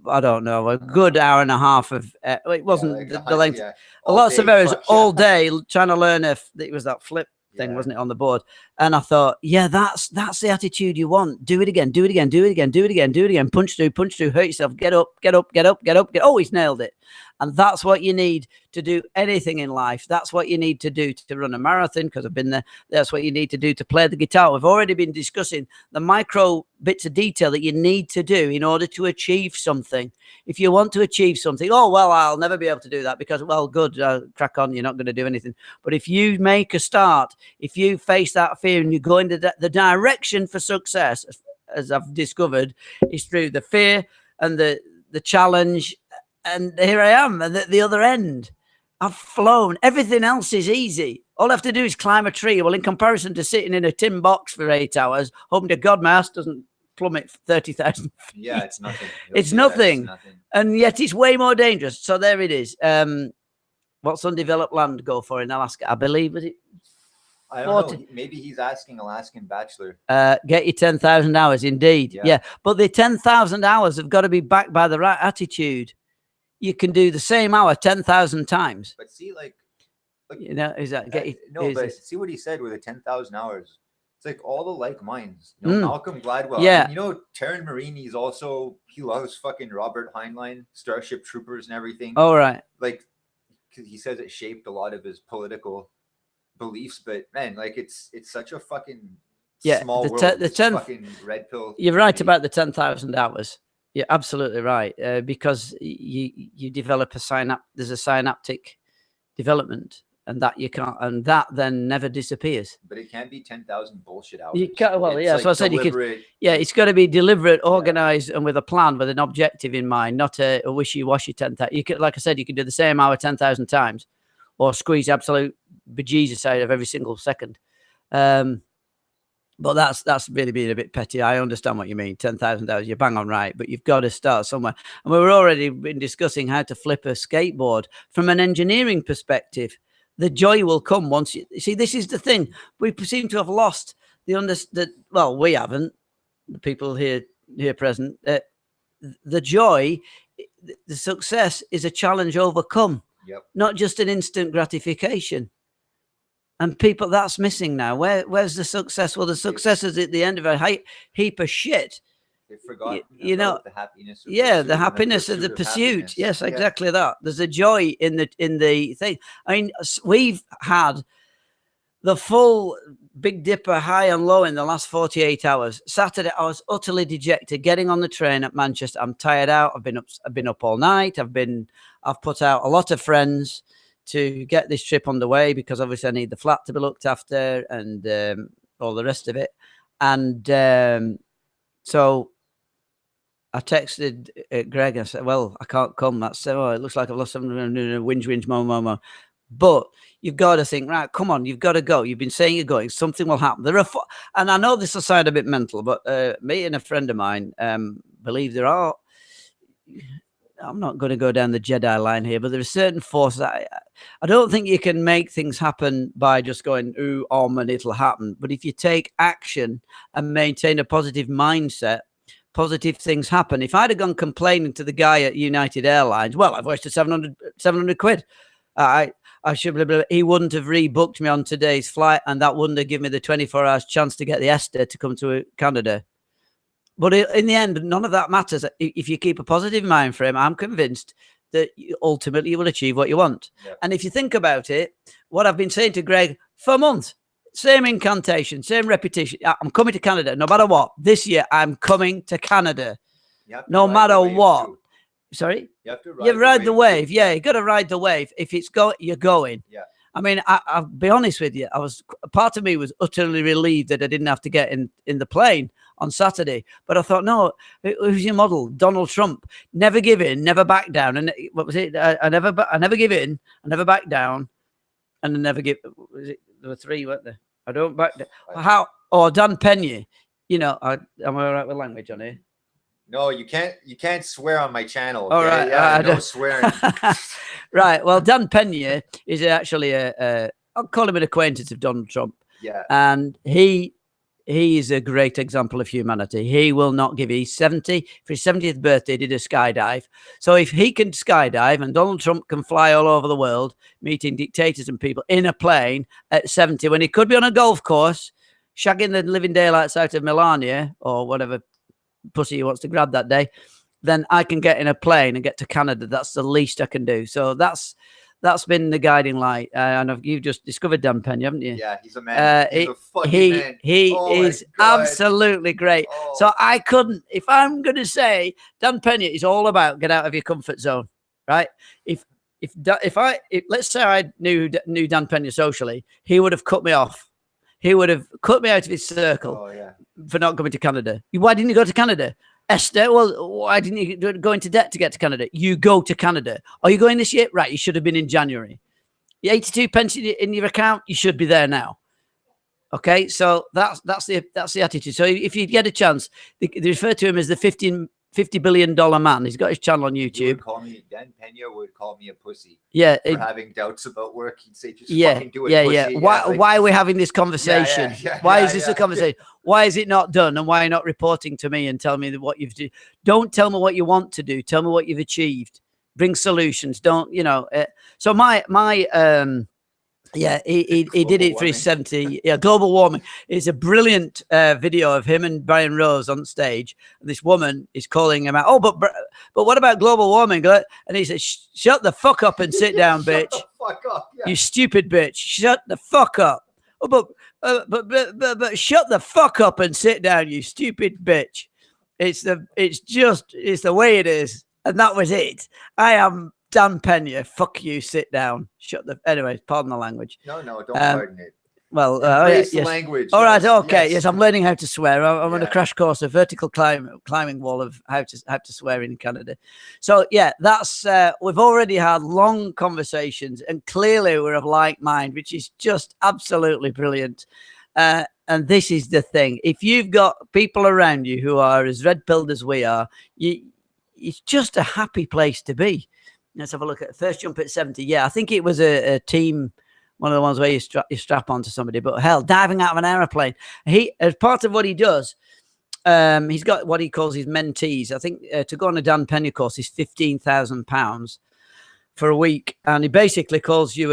I don't know, a good hour and a half of. It wasn't the length. Lots of errors all day trying to learn if it was that flip thing, wasn't it, on the board? And I thought, yeah, that's the attitude you want. Do it again, do it again, do it again, do it again, do it again. Punch through, hurt yourself. Get up, get up, get up, get up. Oh, he's nailed it. And that's what you need to do anything in life. That's what you need to do to run a marathon, because I've been there. That's what you need to do to play the guitar. We've already been discussing the micro bits of detail that you need to do in order to achieve something. If you want to achieve something, oh, well, I'll never be able to do that because, well, good, crack on, you're not going to do anything. But if you make a start, if you face that fear and you go into the direction for success, as I've discovered, is through the fear and the challenge. And here I am at the other end. I've flown. Everything else is easy. All I have to do is climb a tree. Well, in comparison to sitting in a tin box for 8 hours, hoping to God my ass doesn't plummet 30,000 feet. Yeah, it's nothing. It's nothing. And yet it's way more dangerous. So there it is. What's undeveloped land go for in Alaska? I believe, was it? I don't know. Maybe he's asking Alaskan Bachelor. Get your 10,000 hours, indeed. Yeah. But the 10,000 hours have got to be backed by the right attitude. You can do the same hour 10,000 times. But see, like you know, is that but see what he said with the 10,000 hours. It's like all the like minds. You know, Malcolm Gladwell. Yeah. And, you know, Taryn Marini's also, he loves fucking Robert Heinlein, Starship Troopers and everything. Oh, right. Like, he says it shaped a lot of his political beliefs. But man, like it's such a fucking small world. Fucking red pill. You're right about the 10,000 hours. You're absolutely right, because you develop there's a synaptic development, and that you can't, and that then never disappears. But it can be 10,000 bullshit hours. You can't, well, yeah. Like, so I said you could. Yeah, it's got to be deliberate, organized, and with a plan, with an objective in mind, not a wishy-washy 10,000. You could, like I said, you can do the same hour 10,000 times, or squeeze absolute bejesus out of every single second. But that's really being a bit petty. I understand what you mean. 10,000 hours, you're bang on right, but you've got to start somewhere. And we were already been discussing how to flip a skateboard from an engineering perspective. The joy will come once you see. This is the thing. We seem to have lost well, we haven't. The people here present. The joy, the success is a challenge overcome. Yep. Not just an instant gratification. And people, that's missing now. Where's the success? Well, the success is at the end of a heap of shit. They've forgotten, you know, the happiness. The happiness of the pursuit. Yes, exactly that. There's a joy in the thing. I mean, we've had the full Big Dipper high and low in the last 48 hours. Saturday, I was utterly dejected. Getting on the train at Manchester, I'm tired out. I've been up all night. I've put out a lot of friends to get this trip underway, because obviously I need the flat to be looked after and all the rest of it. And so I texted Greg and I said, well, I can't come. It looks like I've lost something. Whinge, mo. But you've got to think, right, come on, you've got to go. You've been saying you're going. Something will happen. And I know this will sound a bit mental, but me and a friend of mine believe there are, I'm not going to go down the Jedi line here, but there are certain forces. I don't think you can make things happen by just going, ooh, and it'll happen. But if you take action and maintain a positive mindset, positive things happen. If I'd have gone complaining to the guy at United Airlines, well, I've wasted 700 quid. I should, he wouldn't have rebooked me on today's flight, and that wouldn't have given me the 24 hours chance to get the Esther to come to Canada. But in the end, none of that matters. If you keep a positive mind frame, I'm convinced that ultimately you will achieve what you want. Yeah. And if you think about it, what I've been saying to Greg for months, same incantation, same repetition. I'm coming to Canada, no matter what. This year, I'm coming to Canada, no matter what. Too. Sorry? You have to ride the wave. Yeah, you got to ride the wave. If it's you're going. Yeah. I mean, I'll be honest with you. Part of me was utterly relieved that I didn't have to get in the plane on Saturday. But I thought, no, who's your model? Donald Trump. Never give in, never back down. And what was it? I never give in, I never back down, and I never give. Was it? There were three, weren't there? I don't back down. How? Or Dan Pena. You know, am I all right with language on here? No, you can't swear on my channel. Okay? All right, yeah, no swearing. Right. Well, Dan Pena is actually I'll call him an acquaintance of Donald Trump. Yeah. And he is a great example of humanity. He will not give. He's 70. For his 70th birthday, did a skydive. So if he can skydive and Donald Trump can fly all over the world, meeting dictators and people in a plane at 70, when he could be on a golf course, shagging the living daylights out of Melania or whatever pussy he wants to grab that day, then I can get in a plane and get to Canada. That's the least I can do. So that's been the guiding light. And you've just discovered Dan Pena, haven't you? Yeah, he's a man. He's a fucking man. He is absolutely great. Oh. So I couldn't, if I'm going to say Dan Pena is all about get out of your comfort zone, right? If let's say I knew Dan Pena socially, he would have cut me off. He would have cut me out of his circle for not going to Canada. Why didn't you go to Canada? Esther, well, why didn't you go into debt to get to Canada? You go to Canada. Are you going this year? Right, you should have been in January. The 82 pence in your account, you should be there now. Okay, so that's the attitude. So if you get a chance, they refer to him as the $50 billion man. He's got his channel on YouTube. Dan Pena would call me a pussy. Yeah, for having doubts about work. He'd say, just fucking do it. Yeah. Why are we having this conversation? Why is this a conversation? Why is it not done? And why are you not reporting to me and tell me what you've done? Don't tell me what you want to do. Tell me what you've achieved. Bring solutions. Don't, so he did it for his 70. Yeah, global warming. It's a brilliant video of him and Brian Rose on stage. And this woman is calling him out. Oh, but what about global warming? And he says, "Shut the fuck up and sit down, bitch. Shut the fuck up, you stupid bitch. Shut the fuck up. Oh, but shut the fuck up and sit down, you stupid bitch." It's the way it is, and that was it. I am Dan Pena, fuck you, sit down. Anyway, pardon the language. No, don't pardon it. Well, yes. Language. All right, okay. Yes, I'm learning how to swear. I'm on a crash course, a vertical climbing wall of how to swear in Canada. So, yeah, that's, we've already had long conversations and clearly we're of like mind, which is just absolutely brilliant. And this is the thing. If you've got people around you who are as red-pilled as we are, it's just a happy place to be. Let's have a look at first jump at 70. Yeah, I think it was a team, one of the ones where you strap onto somebody. But hell, diving out of an aeroplane. He, as part of what he does, he's got what he calls his mentees. I think to go on a Dan Pena course is £15,000 for a week. And he basically calls you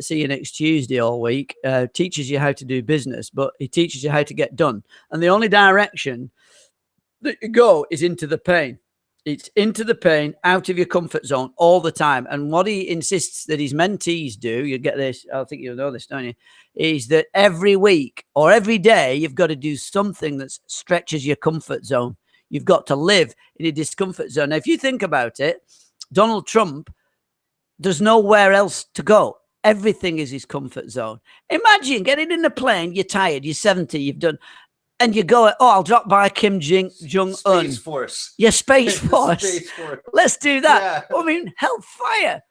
see you next Tuesday all week, teaches you how to do business, but he teaches you how to get done. And the only direction that you go is into the pain. It's into the pain, out of your comfort zone all the time. And what he insists that his mentees do, you get this, I think you'll know this, don't you, is that every week or every day, you've got to do something that stretches your comfort zone. You've got to live in a discomfort zone. Now, if you think about it, Donald Trump, there's nowhere else to go. Everything is his comfort zone. Imagine getting in a plane, you're tired, you're 70, you've done... And you go, I'll drop by Kim Jong-un. Space Force. Yeah, Space Force. Space Force. Let's do that. Yeah. I mean, hellfire.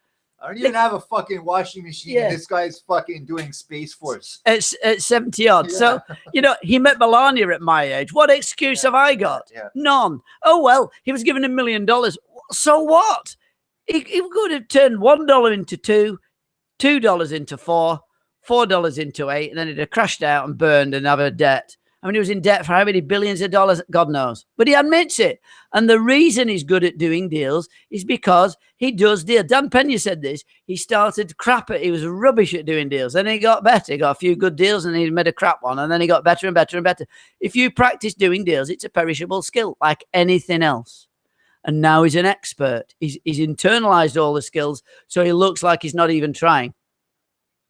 I don't even have a fucking washing machine. Yeah. And this guy's fucking doing Space Force. It's 70 odd. Yeah. So, he met Melania at my age. What excuse have I got? Yeah. None. Oh, well, he was given $1 million. So what? He could have turned $1 into $2, $2 into $4, $4 into $8, and then he'd have crashed out and burned and have a debt. I mean, he was in debt for how many billions of dollars? God knows. But he admits it. And the reason he's good at doing deals is because he does deals. Dan Pena said this. He started crap at, he was rubbish at doing deals. Then he got better. He got a few good deals and he made a crap one. And then he got better and better and better. If you practice doing deals, it's a perishable skill like anything else. And now he's an expert. He's internalized all the skills. So he looks like he's not even trying.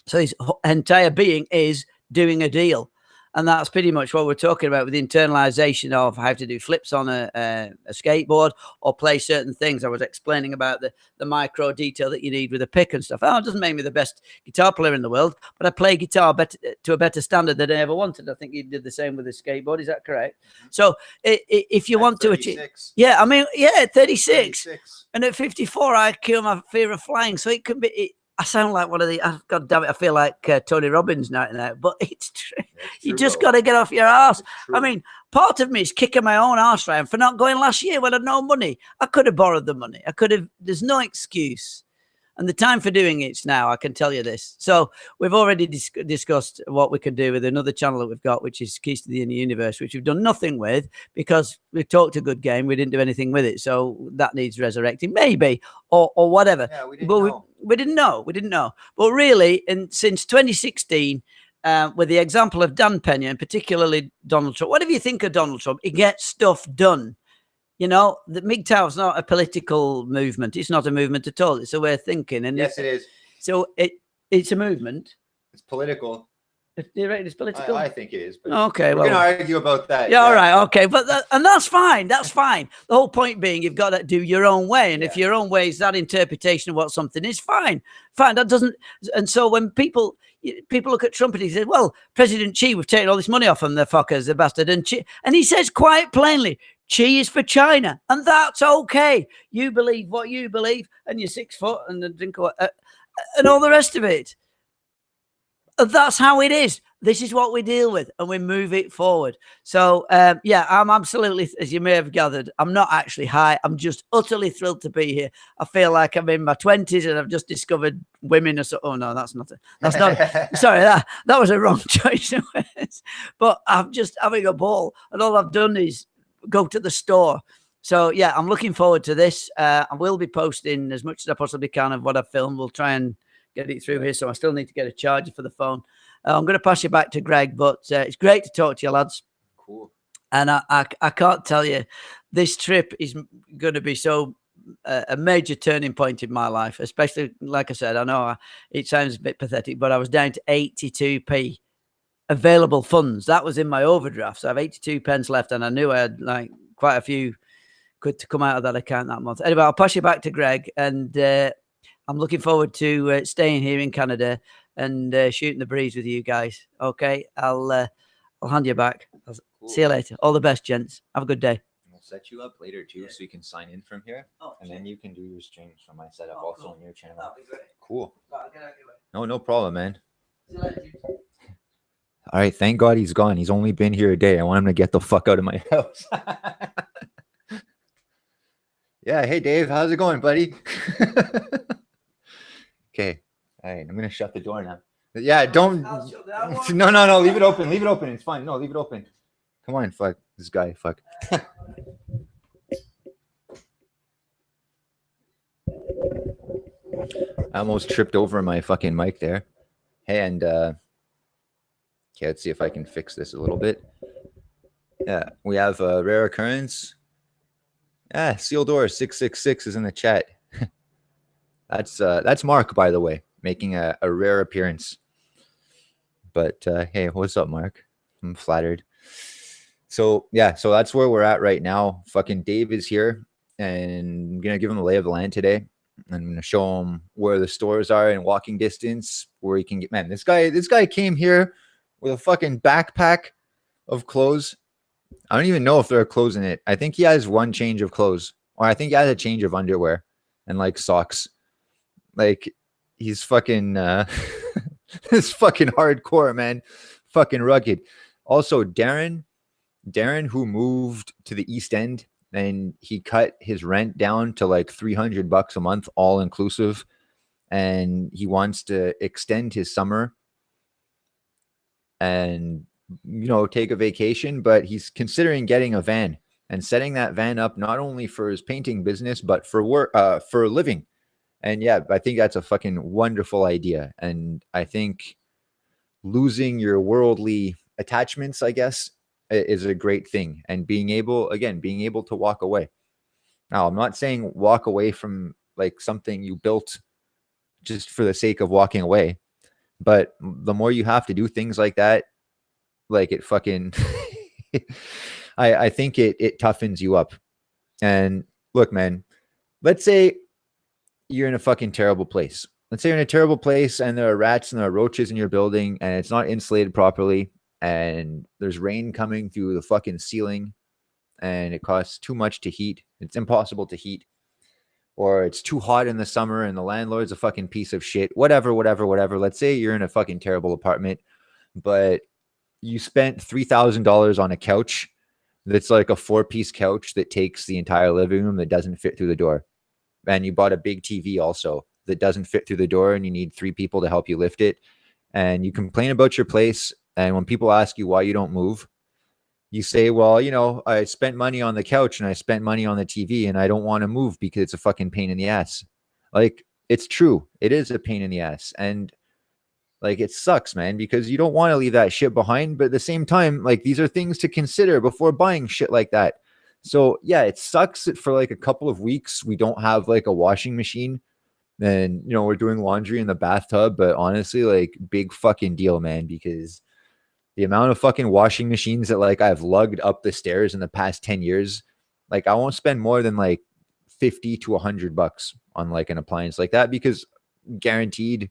So his entire being is doing a deal. And that's pretty much what we're talking about with the internalization of how to do flips on a skateboard or play certain things. I was explaining about the micro detail that you need with a pick and stuff. Oh, it doesn't make me the best guitar player in the world, but I play guitar to a better standard than I ever wanted. I think you did the same with the skateboard. Is that correct? So if you want to achieve, yeah, I mean, yeah, 36. And at 54, I cure my fear of flying. So it could be. I sound like one of the. God damn it! I feel like Tony Robbins now, but it's true. You just got to get off your ass. I mean, part of me is kicking my own arse around for not going last year when I had no money. I could have borrowed the money. I could have. There's no excuse. And the time for doing it's now, I can tell you this. So we've already discussed what we can do with another channel that we've got, which is Keys to the Inner Universe, which we've done nothing with because we talked a good game. We didn't do anything with it. So that needs resurrecting, maybe, or whatever. Yeah, we didn't know. We didn't know. But really, since 2016, with the example of Dan Pena and particularly Donald Trump, whatever you think of Donald Trump, he gets stuff done. You know, the MGTOW's not a political movement. It's not a movement at all. It's a way of thinking. And yes, it is. So it's a movement. It's political. Do you reckon it's political? I think it is. But okay, we're going to argue about that. Yeah, all right, okay. But and that's fine. That's fine. The whole point being you've got to do your own way. And if your own way is that interpretation of what something is, fine. That doesn't. And so when people look at Trump and he says, well, President Xi, we've taken all this money off him, the fuckers, the bastard. And he says quite plainly, Xi is for China, and that's okay. You believe what you believe, and you're 6 foot, and drink and all the rest of it. That's how it is. This is what we deal with, and we move it forward. So, yeah, I'm absolutely, as you may have gathered, I'm not actually high. I'm just utterly thrilled to be here. I feel like I'm in my 20s, and I've just discovered women. Oh no, that's not. Sorry, that was a wrong choice. But I'm just having a ball, and all I've done is go to the store. So yeah, I'm looking forward to this. I will be posting as much as I possibly can of what I filmed. We'll try and get it through here. So I still need to get a charger for the phone. I'm going to pass you back to Greg, but it's great to talk to you, lads. Cool. And I can't tell you, this trip is going to be so a major turning point in my life, especially, like I said, I know it sounds a bit pathetic, but I was down to 82p available funds. That was in my overdraft. So I have 82 pence left, and I knew I had like quite a few could come out of that account that month. Anyway, I'll pass you back to Greg, and I'm looking forward to staying here in Canada and shooting the breeze with you guys. Okay, I'll hand you back. Cool. See you later. All the best, gents. Have a good day. We'll set you up later too, so you can sign in from here, and then you can do your streams from my setup also on your channel. That'll be great. Cool. Right, get out of your way. No problem, man. See you later. All right, thank God he's gone. He's only been here a day. I want him to get the fuck out of my house. Yeah, hey Dave, how's it going, buddy? Okay, all right, I'm gonna shut the door now. Yeah, don't. No, leave it open. Leave it open. It's fine. No, leave it open. Come on, fuck this guy. Fuck. I almost tripped over my fucking mic there. Hey, and okay, let's see if I can fix this a little bit. Yeah, we have a rare occurrence. Yeah, Seal Door 666 is in the chat. That's Mark, by the way, making a rare appearance. But hey, what's up, Mark? I'm flattered. So yeah, so that's where we're at right now. Fucking Dave is here, and I'm gonna give him a lay of the land today. I'm gonna show him where the stores are in walking distance, where he can get. Man, this guy came here with a fucking backpack of clothes. I don't even know if there are clothes in it. I think he has one change of clothes, or I think he has a change of underwear and like socks. Like he's fucking this fucking hardcore, man. Fucking rugged. Also, Darren, who moved to the East End, and he cut his rent down to like $300 a month, all inclusive, and he wants to extend his summer and take a vacation, but he's considering getting a van and setting that van up not only for his painting business but for work, for a living. And yeah, I think that's a fucking wonderful idea. And I think losing your worldly attachments, I guess, is a great thing. And being able to walk away. Now, I'm not saying walk away from like something you built just for the sake of walking away, but the more you have to do things like that, like it fucking I think it toughens you up. And look, man, let's say you're in a fucking terrible place. Let's say you're in a terrible place and there are rats and there are roaches in your building and it's not insulated properly and there's rain coming through the fucking ceiling and it costs too much to heat. It's impossible to heat. Or it's too hot in the summer and the landlord's a fucking piece of shit. Whatever, whatever, whatever. Let's say you're in a fucking terrible apartment, but you spent $3,000 on a couch that's like a 4-piece couch that takes the entire living room that doesn't fit through the door. And you bought a big TV also that doesn't fit through the door and you need 3 people to help you lift it. And you complain about your place. And when people ask you why you don't move, you say, well, you know, I spent money on the couch and I spent money on the TV and I don't want to move because it's a fucking pain in the ass. Like, it's true. It is a pain in the ass. And like, it sucks, man, because you don't want to leave that shit behind. But at the same time, like, these are things to consider before buying shit like that. So yeah, it sucks that for like a couple of weeks, we don't have like a washing machine and, you know, we're doing laundry in the bathtub. But honestly, like, big fucking deal, man, because the amount of fucking washing machines that like I've lugged up the stairs in the past 10 years, like I won't spend more than like 50 to $100 on like an appliance like that because guaranteed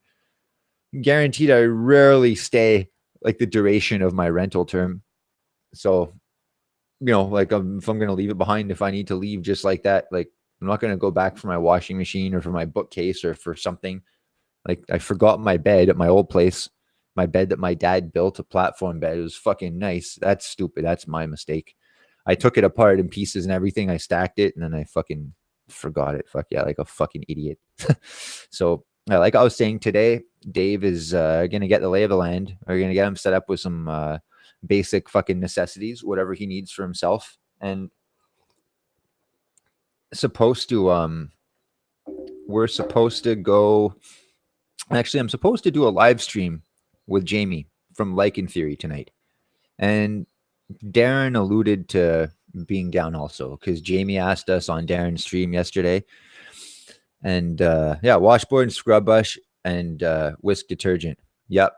I rarely stay like the duration of my rental term. So, you know, like if I'm going to leave it behind, if I need to leave just like that, like I'm not going to go back for my washing machine or for my bookcase or for something. Like I forgot my bed at my old place, my bed that my dad built, a platform bed. It was fucking nice. That's stupid. That's my mistake. I took it apart in pieces and everything. I stacked it and then I fucking forgot it. Fuck yeah, like a fucking idiot. So, like I was saying today, Dave is going to get the lay of the land. We're going to get him set up with some basic fucking necessities, whatever he needs for himself. And supposed to, we're supposed to go. Actually, I'm supposed to do a live stream with Jamie from Like in Theory tonight. And Darren alluded to being down also because Jamie asked us on Darren's stream yesterday. And yeah, washboard and scrub brush and whisk detergent. Yep.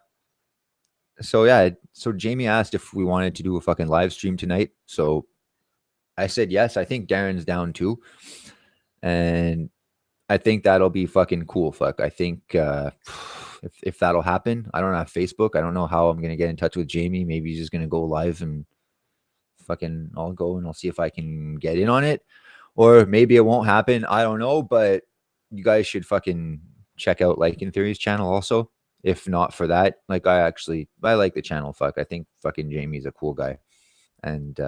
So yeah, so Jamie asked if we wanted to do a fucking live stream tonight. So I said yes. I think Darren's down too. And I think that'll be fucking cool. Fuck. I think if that'll happen, I don't have Facebook. I don't know how I'm gonna get in touch with Jamie. Maybe he's just gonna go live and fucking I'll go and I'll see if I can get in on it. Or maybe it won't happen. I don't know, but you guys should fucking check out Like in Theory's channel also. If not for that, like I like the channel. Fuck. I think fucking Jamie's a cool guy. And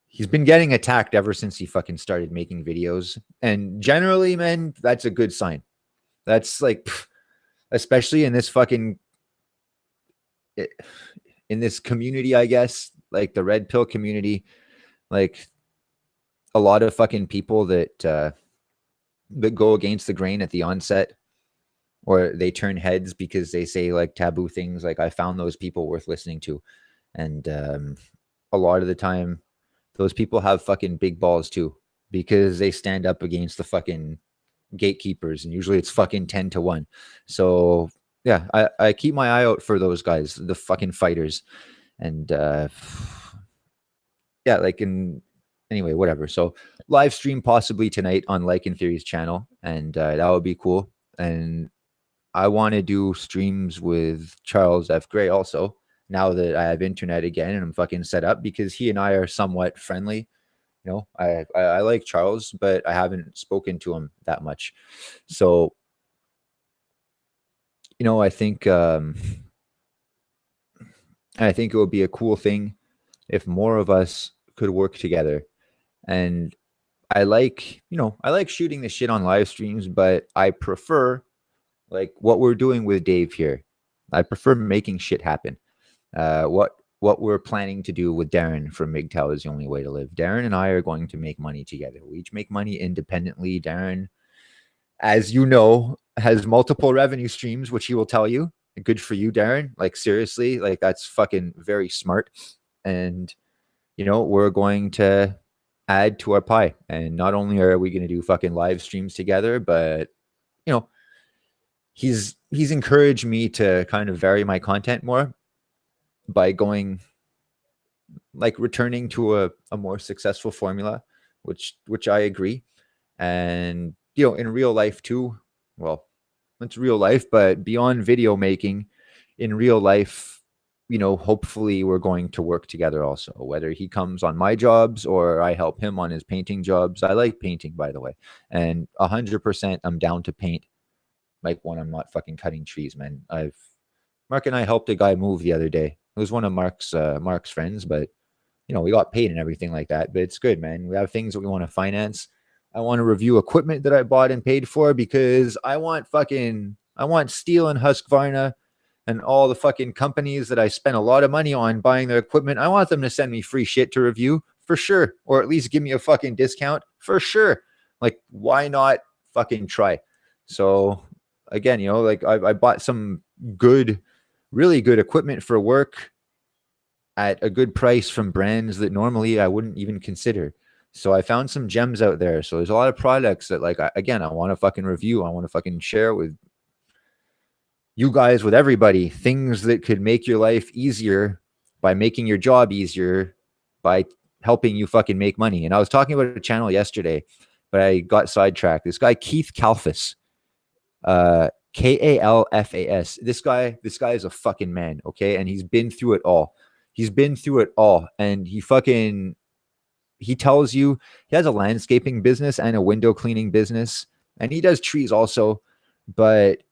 he's been getting attacked ever since he fucking started making videos. And generally, man, that's a good sign. That's like, especially in this fucking, in this community, I guess, like the Red Pill community, like a lot of fucking people that go against the grain at the onset, or they turn heads because they say like taboo things. Like I found those people worth listening to. And a lot of the time, those people have fucking big balls too, because they stand up against the fucking gatekeepers, and usually it's fucking 10-1. So yeah, I keep my eye out for those guys, the fucking fighters. And yeah, like anyway, whatever. So live stream possibly tonight on Like in Theory's channel, and that would be cool. And I want to do streams with Charles F. Gray also, now that I have internet again and I'm fucking set up, because he and I are somewhat friendly. You know, I like Charles, but I haven't spoken to him that much. So, you know, I think it would be a cool thing if more of us could work together. And I like shooting the shit on live streams, but I prefer like what we're doing with Dave here. I prefer making shit happen. What we're planning to do with Darren from MGTOW is the only way to live. Darren and I are going to make money together. We each make money independently. Darren, as you know, has multiple revenue streams, which he will tell you. Good for you, Darren. Like seriously, like that's fucking very smart. And you know, we're going to add to our pie. And not only are we going to do fucking live streams together, but you know, he's encouraged me to kind of vary my content more. by going like returning to a more successful formula, which I agree. And in real life too, well, it's real life, but beyond video making, in real life, hopefully we're going to work together also, whether he comes on my jobs or I help him on his painting jobs. I like painting, by the way, and 100% I'm down to paint, like when I'm not fucking cutting trees, man. Mark and I helped a guy move the other day. It was one of Mark's friends, but we got paid and everything like that. But it's good, man. We have things that we want to finance. I want to review equipment that I bought and paid for because I want Steel and Husqvarna and all the fucking companies that I spent a lot of money on buying their equipment. I want them to send me free shit to review for sure, or at least give me a fucking discount for sure. Like, why not fucking try? So again, like I bought some really good equipment for work at a good price from brands that normally I wouldn't even consider. So I found some gems out there. So there's a lot of products that, like, I want to fucking review. I want to fucking share with you guys, with everybody, things that could make your life easier by making your job easier by helping you fucking make money. And I was talking about a channel yesterday, but I got sidetracked. This guy, Keith Kalfas, Kalfas. This guy is a fucking man. Okay. And he's been through it all. And he tells you he has a landscaping business and a window cleaning business, and he does trees also. But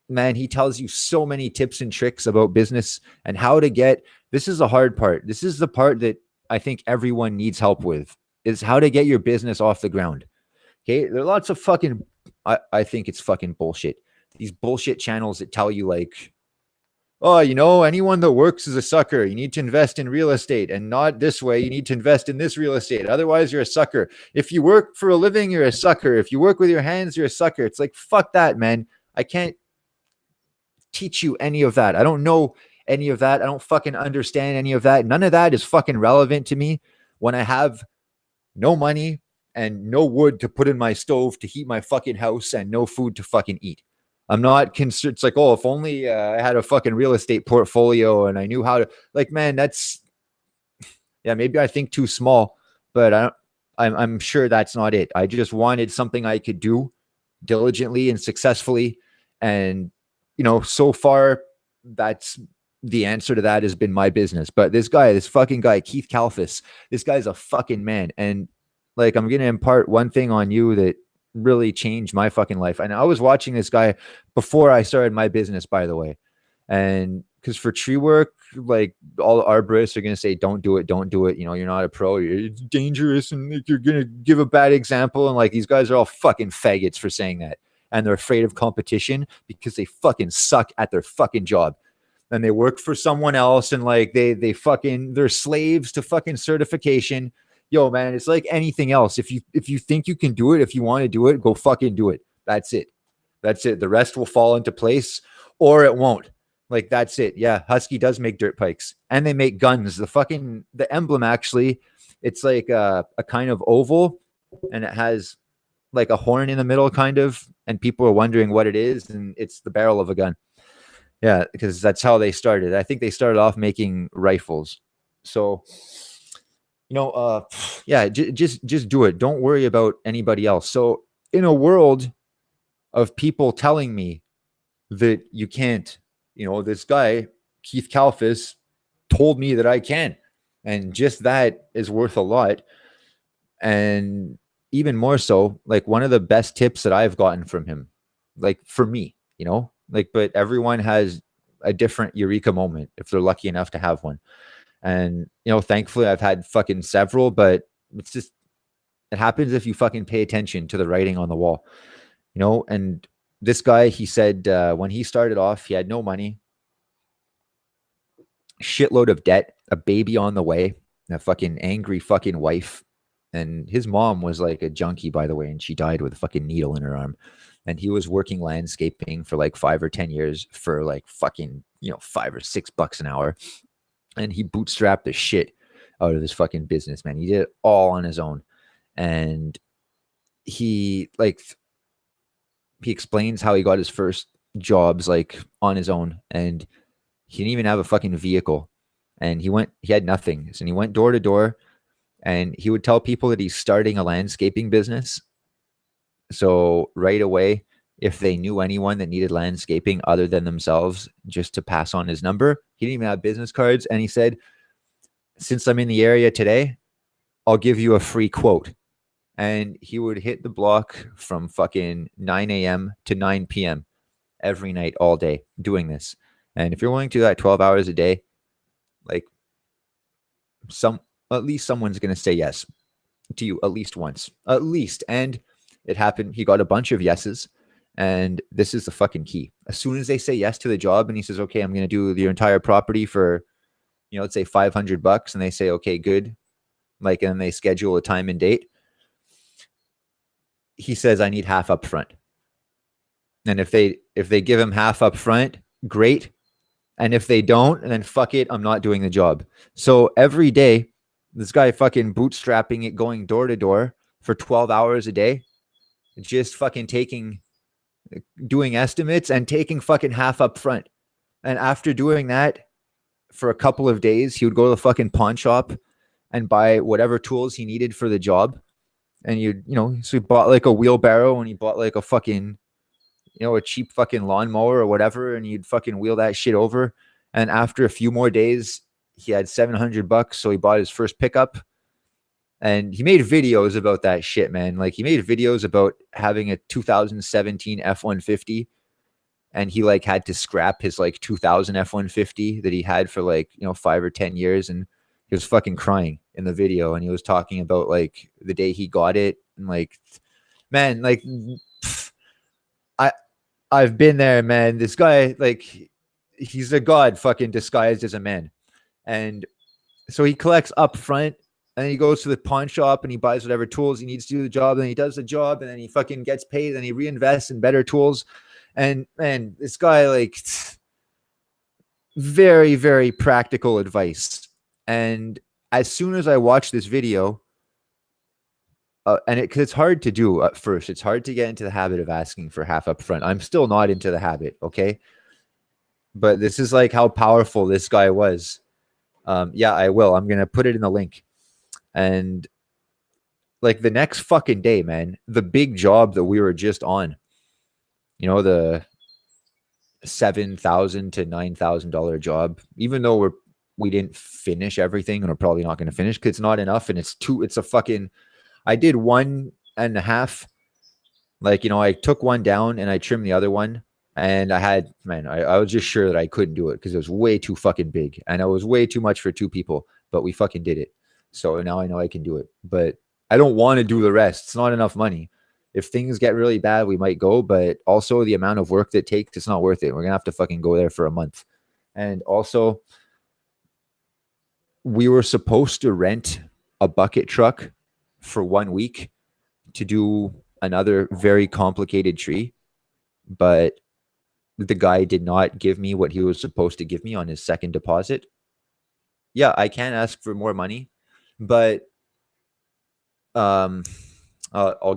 man, he tells you so many tips and tricks about business and how to get, this is the hard part. This is the part that I think everyone needs help with, is how to get your business off the ground. Okay. There are lots of fucking, I think it's fucking bullshit. These bullshit channels that tell you like, oh, anyone that works is a sucker. You need to invest in real estate, and not this way. You need to invest in this real estate. Otherwise, you're a sucker. If you work for a living, you're a sucker. If you work with your hands, you're a sucker. It's like, fuck that, man. I can't teach you any of that. I don't know any of that. I don't fucking understand any of that. None of that is fucking relevant to me when I have no money and no wood to put in my stove to heat my fucking house and no food to fucking eat. I'm not concerned. It's like, oh, if only I had a fucking real estate portfolio and I knew how to, like, man, maybe I think too small, but I'm sure that's not it. I just wanted something I could do diligently and successfully. And, so far that's the answer to that has been my business. But this fucking guy, Keith Kalfas, this guy's a fucking man. And like, I'm going to impart one thing on you that really changed my fucking life. And I was watching this guy before I started my business, by the way. And because for tree work, like, all arborists are going to say, don't do it. You're not a pro. It's dangerous. And you're going to give a bad example. And like, these guys are all fucking faggots for saying that. And they're afraid of competition because they fucking suck at their fucking job. And they work for someone else. And like, they're slaves to fucking certification. Yo, man, it's like anything else. If you think you can do it, if you want to do it, go fucking do it. That's it. The rest will fall into place, or it won't. Like, that's it. Yeah, Husky does make dirt bikes, and they make guns. The emblem, actually, it's like a kind of oval, and it has like a horn in the middle, kind of, and people are wondering what it is, and it's the barrel of a gun. Yeah, because that's how they started. I think they started off making rifles. So, just do it. Don't worry about anybody else. So in a world of people telling me that you can't, this guy, Keith Kalfas, told me that I can. And just that is worth a lot. And even more so, like, one of the best tips that I've gotten from him, like, for me, but everyone has a different eureka moment if they're lucky enough to have one. And, thankfully I've had fucking several, but it's just, it happens if you fucking pay attention to the writing on the wall, and this guy, he said, when he started off, he had no money, shitload of debt, a baby on the way, and a fucking angry fucking wife. And his mom was like a junkie, by the way, and she died with a fucking needle in her arm. And he was working landscaping for like 5 or 10 years for like fucking, $5 or $6 an hour. And he bootstrapped the shit out of his fucking business, man. He did it all on his own. And he explains how he got his first jobs like on his own. And he didn't even have a fucking vehicle. and he had nothing. And he went door to door, and he would tell people that he's starting a landscaping business. So right away, if they knew anyone that needed landscaping other than themselves, just to pass on his number. He didn't even have business cards. And he said, since I'm in the area today, I'll give you a free quote. And he would hit the block from fucking 9 a.m. to 9 p.m. every night, all day, doing this. And if you're willing to do that 12 hours a day, like at least someone's going to say yes to you at least once, at least. And it happened. He got a bunch of yeses. And this is the fucking key. As soon as they say yes to the job and he says, okay, I'm going to do your entire property for, let's say $500, and they say, okay, good. Like, and they schedule a time and date. He says, I need half up front. And if they give him half up front, great. And if they don't, then fuck it, I'm not doing the job. So every day, this guy fucking bootstrapping it, going door to door for 12 hours a day, just fucking doing estimates and taking fucking half up front. And after doing that for a couple of days, he would go to the fucking pawn shop and buy whatever tools he needed for the job. And so he bought like a wheelbarrow, and he bought like a fucking, a cheap fucking lawnmower or whatever, and you'd fucking wheel that shit over. And after a few more days, he had $700, so he bought his first pickup. And he made videos about that shit, man. Like, he made videos about having a 2017 F-150, and he like had to scrap his like 2000 F-150 that he had for like 5 or 10 years, and he was fucking crying in the video, and he was talking about like the day he got it, and like, man, like, I've been there, man. This guy, like, he's a god fucking disguised as a man. And so he collects up front, and then he goes to the pawn shop and he buys whatever tools he needs to do the job. And he does the job, and then he fucking gets paid, and he reinvests in better tools. And man, this guy, like, very, very practical advice. And as soon as I watched this video, and because it's hard to do at first, it's hard to get into the habit of asking for half up front. I'm still not into the habit, okay? But this is like how powerful this guy was. Yeah, I will. I'm gonna put it in the link. And like the next fucking day, man, the big job that we were just on, the $7,000 to $9,000 job, even though we didn't finish everything, and we're probably not going to finish because it's not enough, and it's a fucking. I did 1.5. Like, I took one down and I trimmed the other one, and I was just sure that I couldn't do it because it was way too fucking big, and it was way too much for 2 people, but we fucking did it. So now I know I can do it, but I don't want to do the rest. It's not enough money. If things get really bad, we might go, but also the amount of work that takes, it's not worth it. We're going to have to fucking go there for a month. And also, we were supposed to rent a bucket truck for 1 week to do another very complicated tree, but the guy did not give me what he was supposed to give me on his second deposit. Yeah, I can ask for more money, but I'll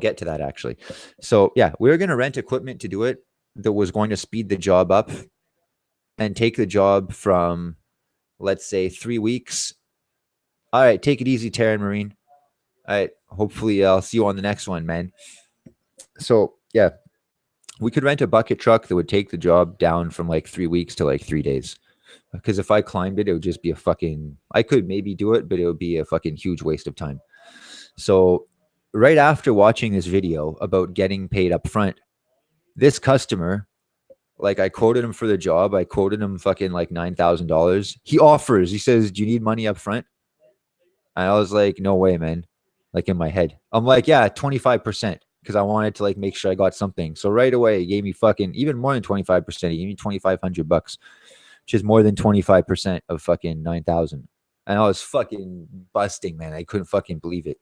get to that actually. So yeah, we were going to rent equipment to do it that was going to speed the job up and take the job from, let's say, 3 weeks. All right, take it easy, Terran Marine. All right, hopefully I'll see you on the next one, man. So yeah, we could rent a bucket truck that would take the job down from like 3 weeks to like 3 days. Because if I climbed it, it would just be I could maybe do it, but it would be a fucking huge waste of time. So right after watching this video about getting paid up front, this customer, like, I quoted him for the job. I quoted him fucking like $9,000. He says, do you need money up front? And I was like, no way, man. Like, in my head, I'm like, yeah, 25%. Because I wanted to like make sure I got something. So right away, he gave me fucking even more than 25%. He gave me $2,500, which is more than 25% of fucking 9,000. And I was fucking busting, man. I couldn't fucking believe it.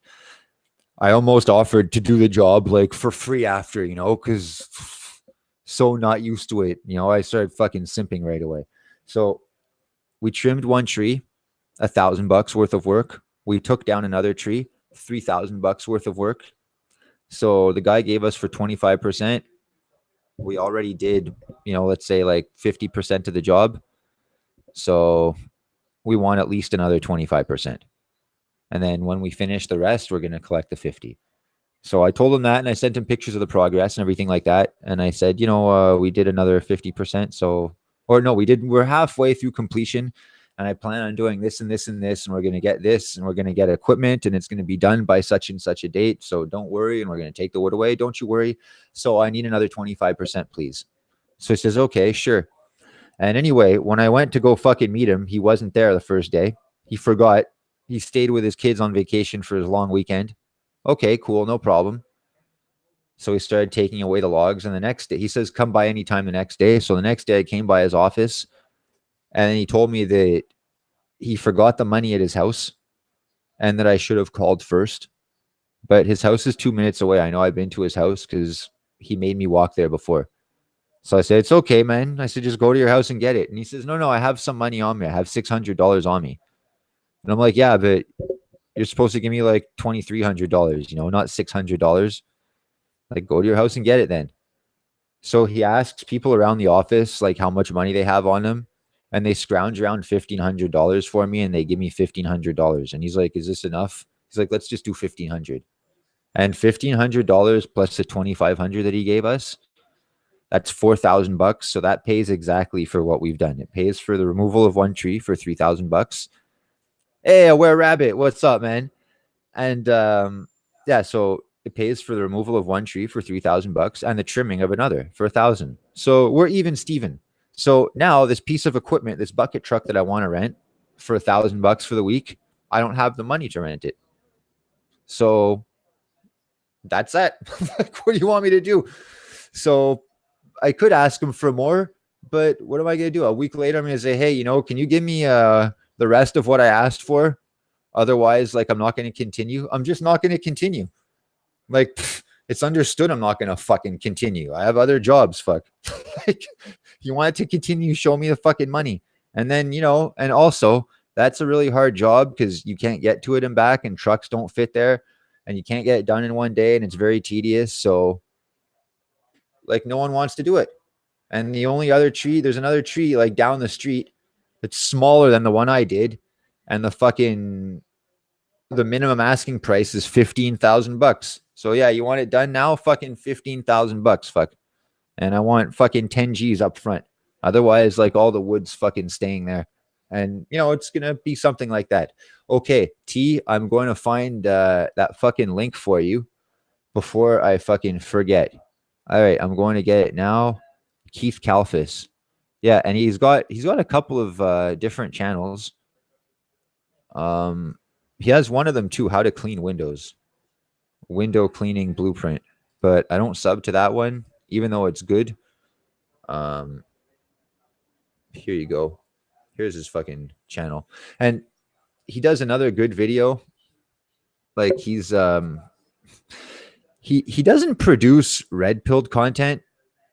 I almost offered to do the job like for free after, because so not used to it. I started fucking simping right away. So we trimmed one tree, $1,000 worth of work. We took down another tree, $3,000 worth of work. So the guy gave us for 25%. We already did, let's say like 50% of the job. So we want at least another 25%. And then when we finish the rest, we're going to collect the 50. So I told him that, and I sent him pictures of the progress and everything like that. And I said, we did another 50%. So, or no, we didn't. We're halfway through completion, and I plan on doing this and this and this, and we're going to get this, and we're going to get equipment, and it's going to be done by such and such a date. So don't worry, and we're going to take the wood away. Don't you worry. So I need another 25%, please. So he says, okay, sure. And anyway, when I went to go fucking meet him, he wasn't there the first day. He forgot. He stayed with his kids on vacation for his long weekend. Okay, cool, no problem. So he started taking away the logs. And the next day, he says, come by anytime the next day. So the next day, I came by his office, and he told me that he forgot the money at his house and that I should have called first. But his house is 2 minutes away. I know I've been to his house because he made me walk there before. So I said, it's okay, man. I said, just go to your house and get it. And he says, no, I have some money on me. I have $600 on me. And I'm like, yeah, but you're supposed to give me like $2,300, not $600. Like, go to your house and get it then. So he asks people around the office, like, how much money they have on them. And they scrounge around $1,500 for me, and they give me $1,500. And he's like, is this enough? He's like, let's just do 1,500. And $1,500 plus the 2,500 that he gave us, that's $4,000. So that pays exactly for what we've done. It pays for the removal of one tree for $3,000. Hey, Aware Rabbit, what's up, man? And yeah, so it pays for the removal of one tree for $3,000 and the trimming of another for $1,000. So we're even, Steven. So now this piece of equipment, this bucket truck that I want to rent for $1,000 for the week, I don't have the money to rent it. So that's that. What do you want me to do? So I could ask him for more, but what am I going to do? A week later, I'm going to say, hey, can you give me the rest of what I asked for? Otherwise, like, I'm not going to continue. I'm just not going to continue. Like, it's understood I'm not going to fucking continue. I have other jobs, fuck. Like, you want to continue, show me the fucking money. And then, and also, that's a really hard job because you can't get to it and back, and trucks don't fit there, and you can't get it done in one day, and it's very tedious. So, like, no one wants to do it. And the only other tree, there's another tree like down the street that's smaller than the one I did, and the minimum asking price is $15,000. So yeah, you want it done now? Fucking $15,000, fuck. And I want fucking 10 G's up front. Otherwise, like, all the wood's fucking staying there. And it's gonna be something like that. Okay, T, I'm going to find that fucking link for you before I fucking forget. All right, I'm going to get it now. Keith Kalfas. Yeah, and he's got a couple of different channels. He has one of them too, how to clean windows. Window cleaning blueprint. But I don't sub to that one, even though it's good. Here you go. Here's his fucking channel. And he does another good video. Like, he's he doesn't produce red pilled content,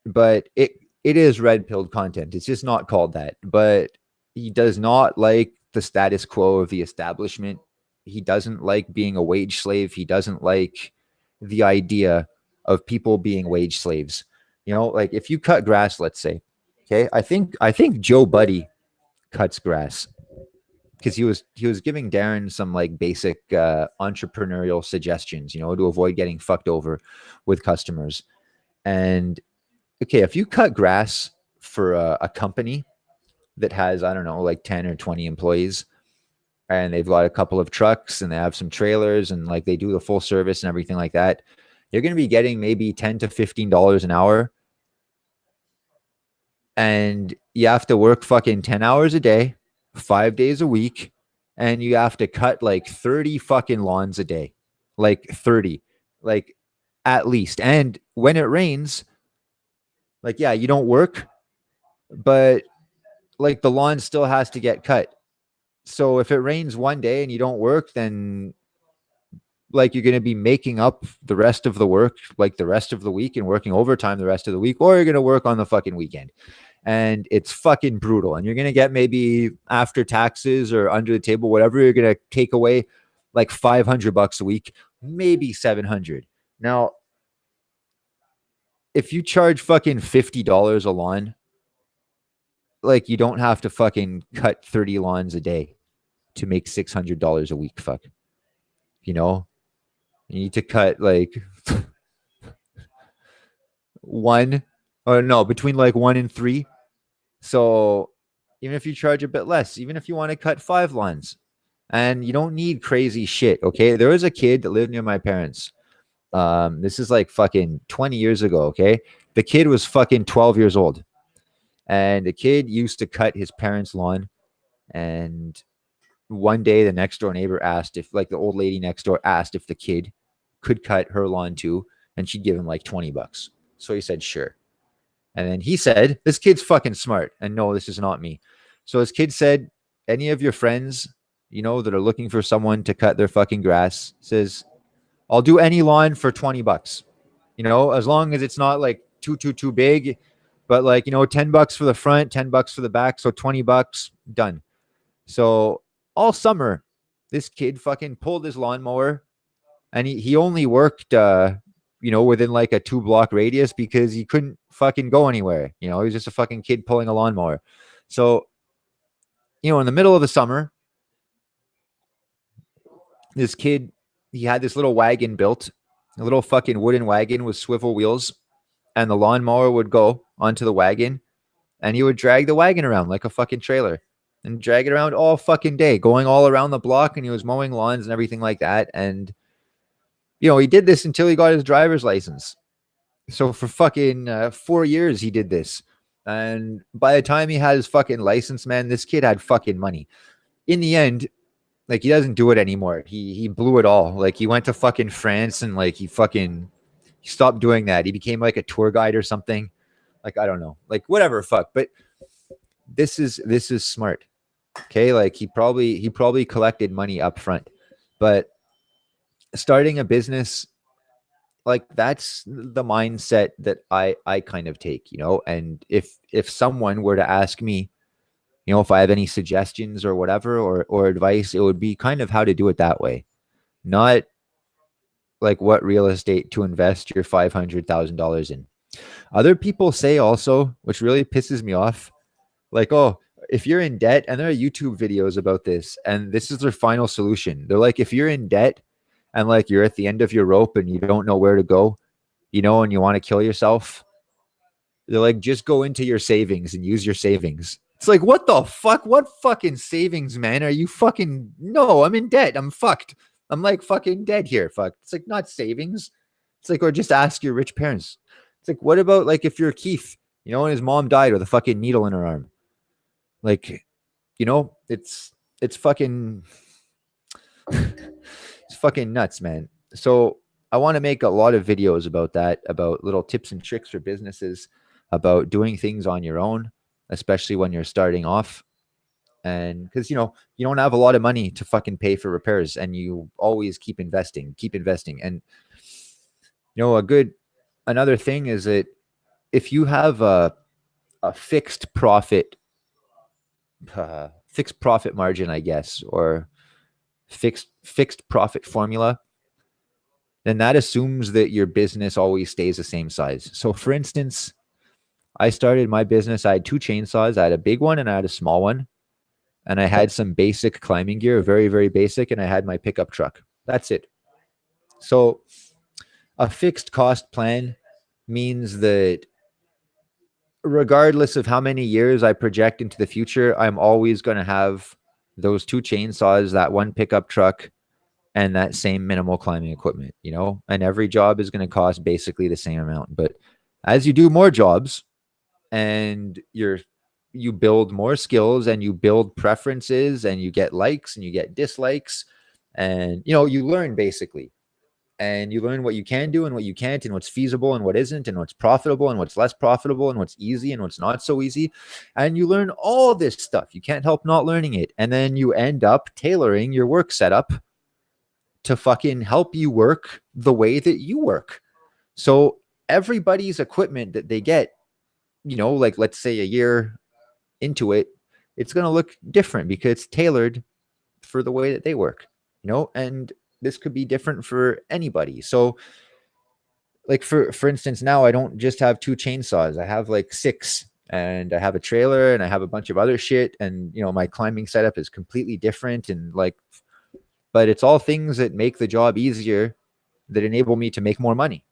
but it is red pilled content. It's just not called that. But he does not like the status quo of the establishment. He doesn't like being a wage slave. He doesn't like the idea of people being wage slaves. Like, if you cut grass, let's say, okay, I think Joe Buddy cuts grass because he was giving Darren some like basic entrepreneurial suggestions, to avoid getting fucked over with customers. And okay, if you cut grass for a company that has, I don't know, like 10 or 20 employees, and they've got a couple of trucks and they have some trailers and like they do the full service and everything like that, you're going to be getting maybe $10 to $15 an hour. And you have to work fucking 10 hours a day, 5 days a week. And you have to cut like 30 fucking lawns a day, like 30, like at least. And when it rains, like, yeah, you don't work, but like the lawn still has to get cut. So if it rains one day and you don't work, then like you're going to be making up the rest of the work, like the rest of the week, and working overtime the rest of the week, or you're going to work on the fucking weekend. And it's fucking brutal. And you're going to get maybe after taxes or under the table, whatever, you're going to take away like $500 a week, maybe 700. Now, if you charge fucking $50 a lawn, like, you don't have to fucking cut 30 lawns a day. to make $600 a week. Fuck, you know, you need to cut like one or no, between like 1 and 3. So even if you charge a bit less, even if you want to cut 5 lawns, and you don't need crazy shit. Okay. There was a kid that lived near my parents. This is like fucking 20 years ago. Okay. The kid was fucking 12 years old. And the kid used to cut his parents' lawn. And one day the next door neighbor asked if, like, the old lady next door asked if the kid could cut her lawn too. And she'd give him like $20. So he said, sure. And then he said, this kid's fucking smart. And no, this is not me. So his kid said, any of your friends, that are looking for someone to cut their fucking grass, says, I'll do any lawn for $20. As long as it's not like too big, but like, $10 for the front, $10 for the back. So $20 done. So all summer, this kid fucking pulled his lawnmower, and he only worked, within like a 2-block radius because he couldn't fucking go anywhere. He was just a fucking kid pulling a lawnmower. So, in the middle of the summer, this kid, he had this little wagon built, a little fucking wooden wagon with swivel wheels, and the lawnmower would go onto the wagon, and he would drag the wagon around like a fucking trailer and drag it around all fucking day, going all around the block, and he was mowing lawns and everything like that. And, he did this until he got his driver's license. So for fucking 4 years, he did this. And by the time he had his fucking license, man, this kid had fucking money. In the end, like, he doesn't do it anymore. He blew it all. Like, he went to fucking France, and like he stopped doing that. He became like a tour guide or something. Like, I don't know. Like, whatever, fuck. But this is smart. Okay? Like, he probably collected money up front. But starting a business, like, that's the mindset that I kind of take, and if someone were to ask me, if I have any suggestions or whatever, or advice, it would be kind of how to do it that way, not like what real estate to invest your $500,000 in. Other people say also, which really pisses me off, like, oh, if you're in debt, and there are YouTube videos about this, and this is their final solution. They're like, if you're in debt and like you're at the end of your rope and you don't know where to go, and you want to kill yourself, they're like, just go into your savings and use your savings. It's like, what the fuck? What fucking savings, man? Are you fucking... No, I'm in debt. I'm fucked. I'm like fucking dead here. Fuck. It's like, not savings. It's like, or just ask your rich parents. It's like, what about like if you're Keith, and his mom died with a fucking needle in her arm? Like, it's fucking... it's fucking nuts, man. So I want to make a lot of videos about that, about little tips and tricks for businesses, about doing things on your own, especially when you're starting off. And because, you don't have a lot of money to fucking pay for repairs, and you always keep investing. And, another thing is that if you have a fixed profit margin, I guess, or fixed profit formula, then that assumes that your business always stays the same size. So for instance, I started my business, I had 2 chainsaws. I had a big one and I had a small one. And I had some basic climbing gear, very, very basic. And I had my pickup truck. That's it. So a fixed cost plan means that regardless of how many years I project into the future, I'm always going to have those 2 chainsaws, that one pickup truck, and that same minimal climbing equipment, and every job is going to cost basically the same amount. But as you do more jobs and you build more skills, and you build preferences, and you get likes and you get dislikes, and, you learn basically, and you learn what you can do and what you can't, and what's feasible and what isn't, and what's profitable and what's less profitable, and what's easy and what's not so easy. And you learn all this stuff. You can't help not learning it. And then you end up tailoring your work setup to fucking help you work the way that you work. So everybody's equipment that they get, like, let's say a year into it, it's going to look different because it's tailored for the way that they work, and this could be different for anybody. So like for instance, now I don't just have 2 chainsaws. I have like 6 and I have a trailer and I have a bunch of other shit, and my climbing setup is completely different, and like, but it's all things that make the job easier, that enable me to make more money.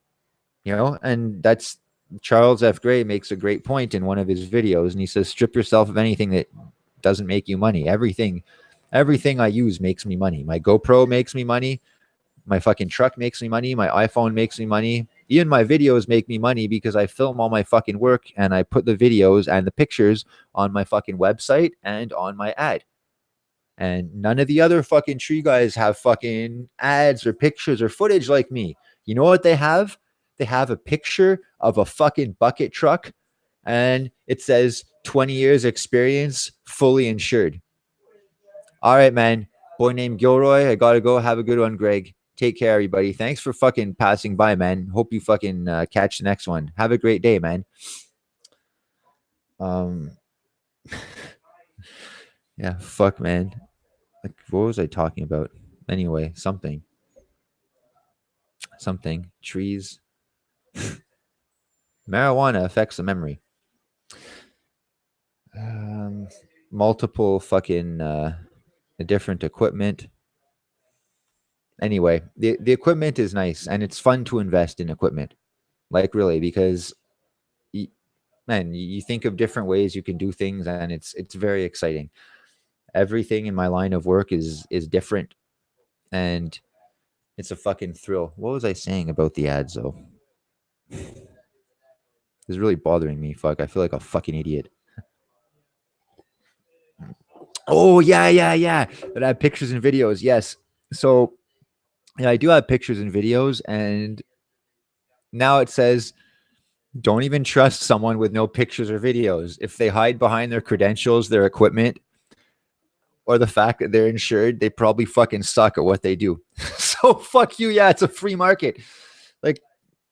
And that's Charles F. Gray makes a great point in one of his videos, and he says, strip yourself of anything that doesn't make you money. Everything I use makes me money. My GoPro makes me money. My fucking truck makes me money. My iPhone makes me money. Even my videos make me money because I film all my fucking work and I put the videos and the pictures on my fucking website and on my ad. And none of the other fucking tree guys have fucking ads or pictures or footage like me. You know what they have? They have a picture of a fucking bucket truck and it says 20 years experience, fully insured. All right, man. Boy named Gilroy. I gotta go. Have a good one, Greg. Take care, everybody. Thanks for fucking passing by, man. Hope you fucking catch the next one. Have a great day, man. Um, yeah, fuck, man. Like, what was I talking about? Anyway, something. Trees. Marijuana affects the memory. Um, Multiple fucking different equipment. Anyway, the equipment is nice and it's fun to invest in equipment. Like really, because man, you think of different ways you can do things, and it's very exciting. Everything in my line of work is different, and it's a fucking thrill. What was I saying about the ads though? It's really bothering me. Fuck, I feel like a fucking idiot. Oh yeah. But I have pictures and videos. Yes. So yeah, I do have pictures and videos, and now it says don't even trust someone with no pictures or videos. If they hide behind their credentials, their equipment, or the fact that they're insured, they probably fucking suck at what they do. So fuck you. Yeah, it's a free market. Like,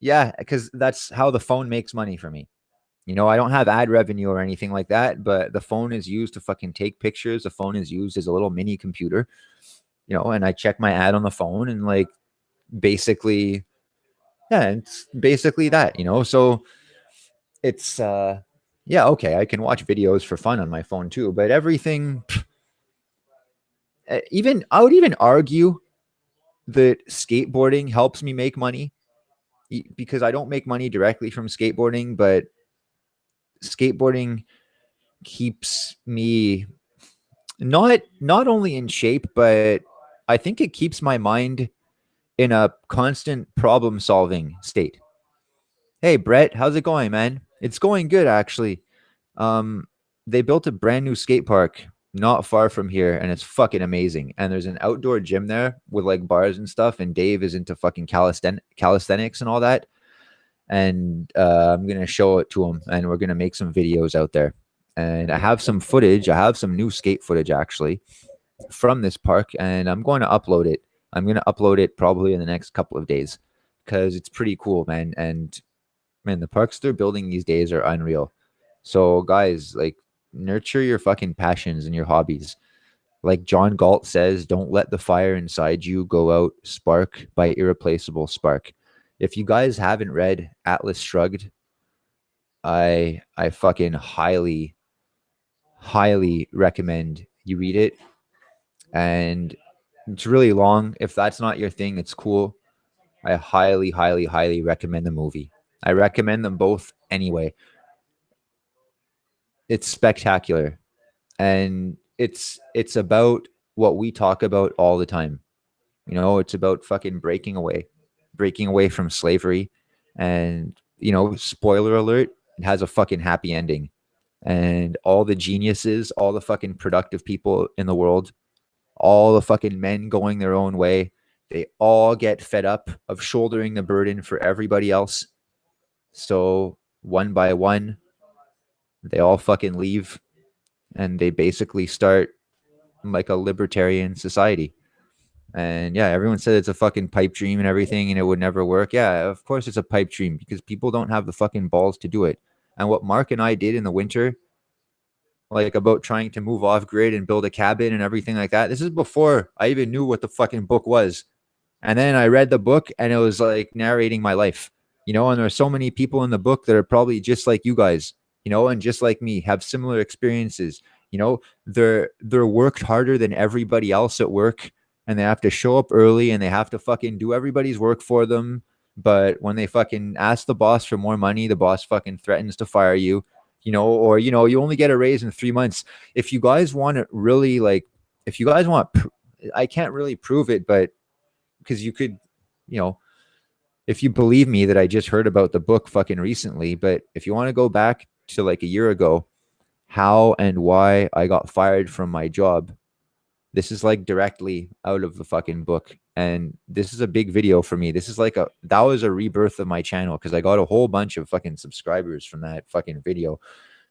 yeah, because that's how the phone makes money for me. I don't have ad revenue or anything like that, but the phone is used to fucking take pictures. The phone is used as a little mini computer, and I check my ad on the phone and like basically, yeah, it's basically that, So it's, yeah, okay, I can watch videos for fun on my phone too, but everything, even I would even argue that skateboarding helps me make money because I don't make money directly from skateboarding, but skateboarding keeps me not only in shape, but I think it keeps my mind in a constant problem solving state. Hey Brett, how's it going, man? It's going good actually. Um, they built a brand new skate park not far from here, and it's fucking amazing. And there's an outdoor gym there with like bars and stuff. And Dave is into fucking calisthenics and all that. And I'm gonna show it to him, and we're gonna make some videos out there. And I have some footage. I have some new skate footage actually from this park, and I'm going to upload it. I'm going to upload it probably in the next couple of days because it's pretty cool, man. And man, the parks they're building these days are unreal. So, guys, like, nurture your fucking passions and your hobbies. Like John Galt says, don't let the fire inside you go out. Spark by Irreplaceable Spark. If you guys haven't read Atlas Shrugged, I fucking highly recommend you read it. And it's really long. If that's not your thing, it's cool. I highly recommend the movie. I recommend them both anyway. It's spectacular. And it's about what we talk about all the time. It's about fucking breaking away from slavery. And, spoiler alert, it has a fucking happy ending. And all the geniuses, all the fucking productive people in the world, all the fucking men going their own way, they all get fed up of shouldering the burden for everybody else. So one by one, they all fucking leave and they basically start like a libertarian society. And yeah, everyone said it's a fucking pipe dream and everything and it would never work. Yeah, of course it's a pipe dream because people don't have the fucking balls to do it. And what Mark and I did in the winter, like about trying to move off grid and build a cabin and everything like that, this is before I even knew what the fucking book was. And then I read the book and it was like narrating my life, and there's so many people in the book that are probably just like you guys. and just like me, have similar experiences. They're worked harder than everybody else at work, and they have to show up early and they have to fucking do everybody's work for them. But when they fucking ask the boss for more money, the boss fucking threatens to fire you, or you only get a raise in 3 months. If you guys want to really if you guys want, I can't really prove it, but because you could, you know, if you believe me that I just heard about the book fucking recently, but if you want to go back to like a year ago, how and why I got fired from my job, this is like directly out of the fucking book. And this is a big video for me. This is that was a rebirth of my channel because I got a whole bunch of fucking subscribers from that fucking video.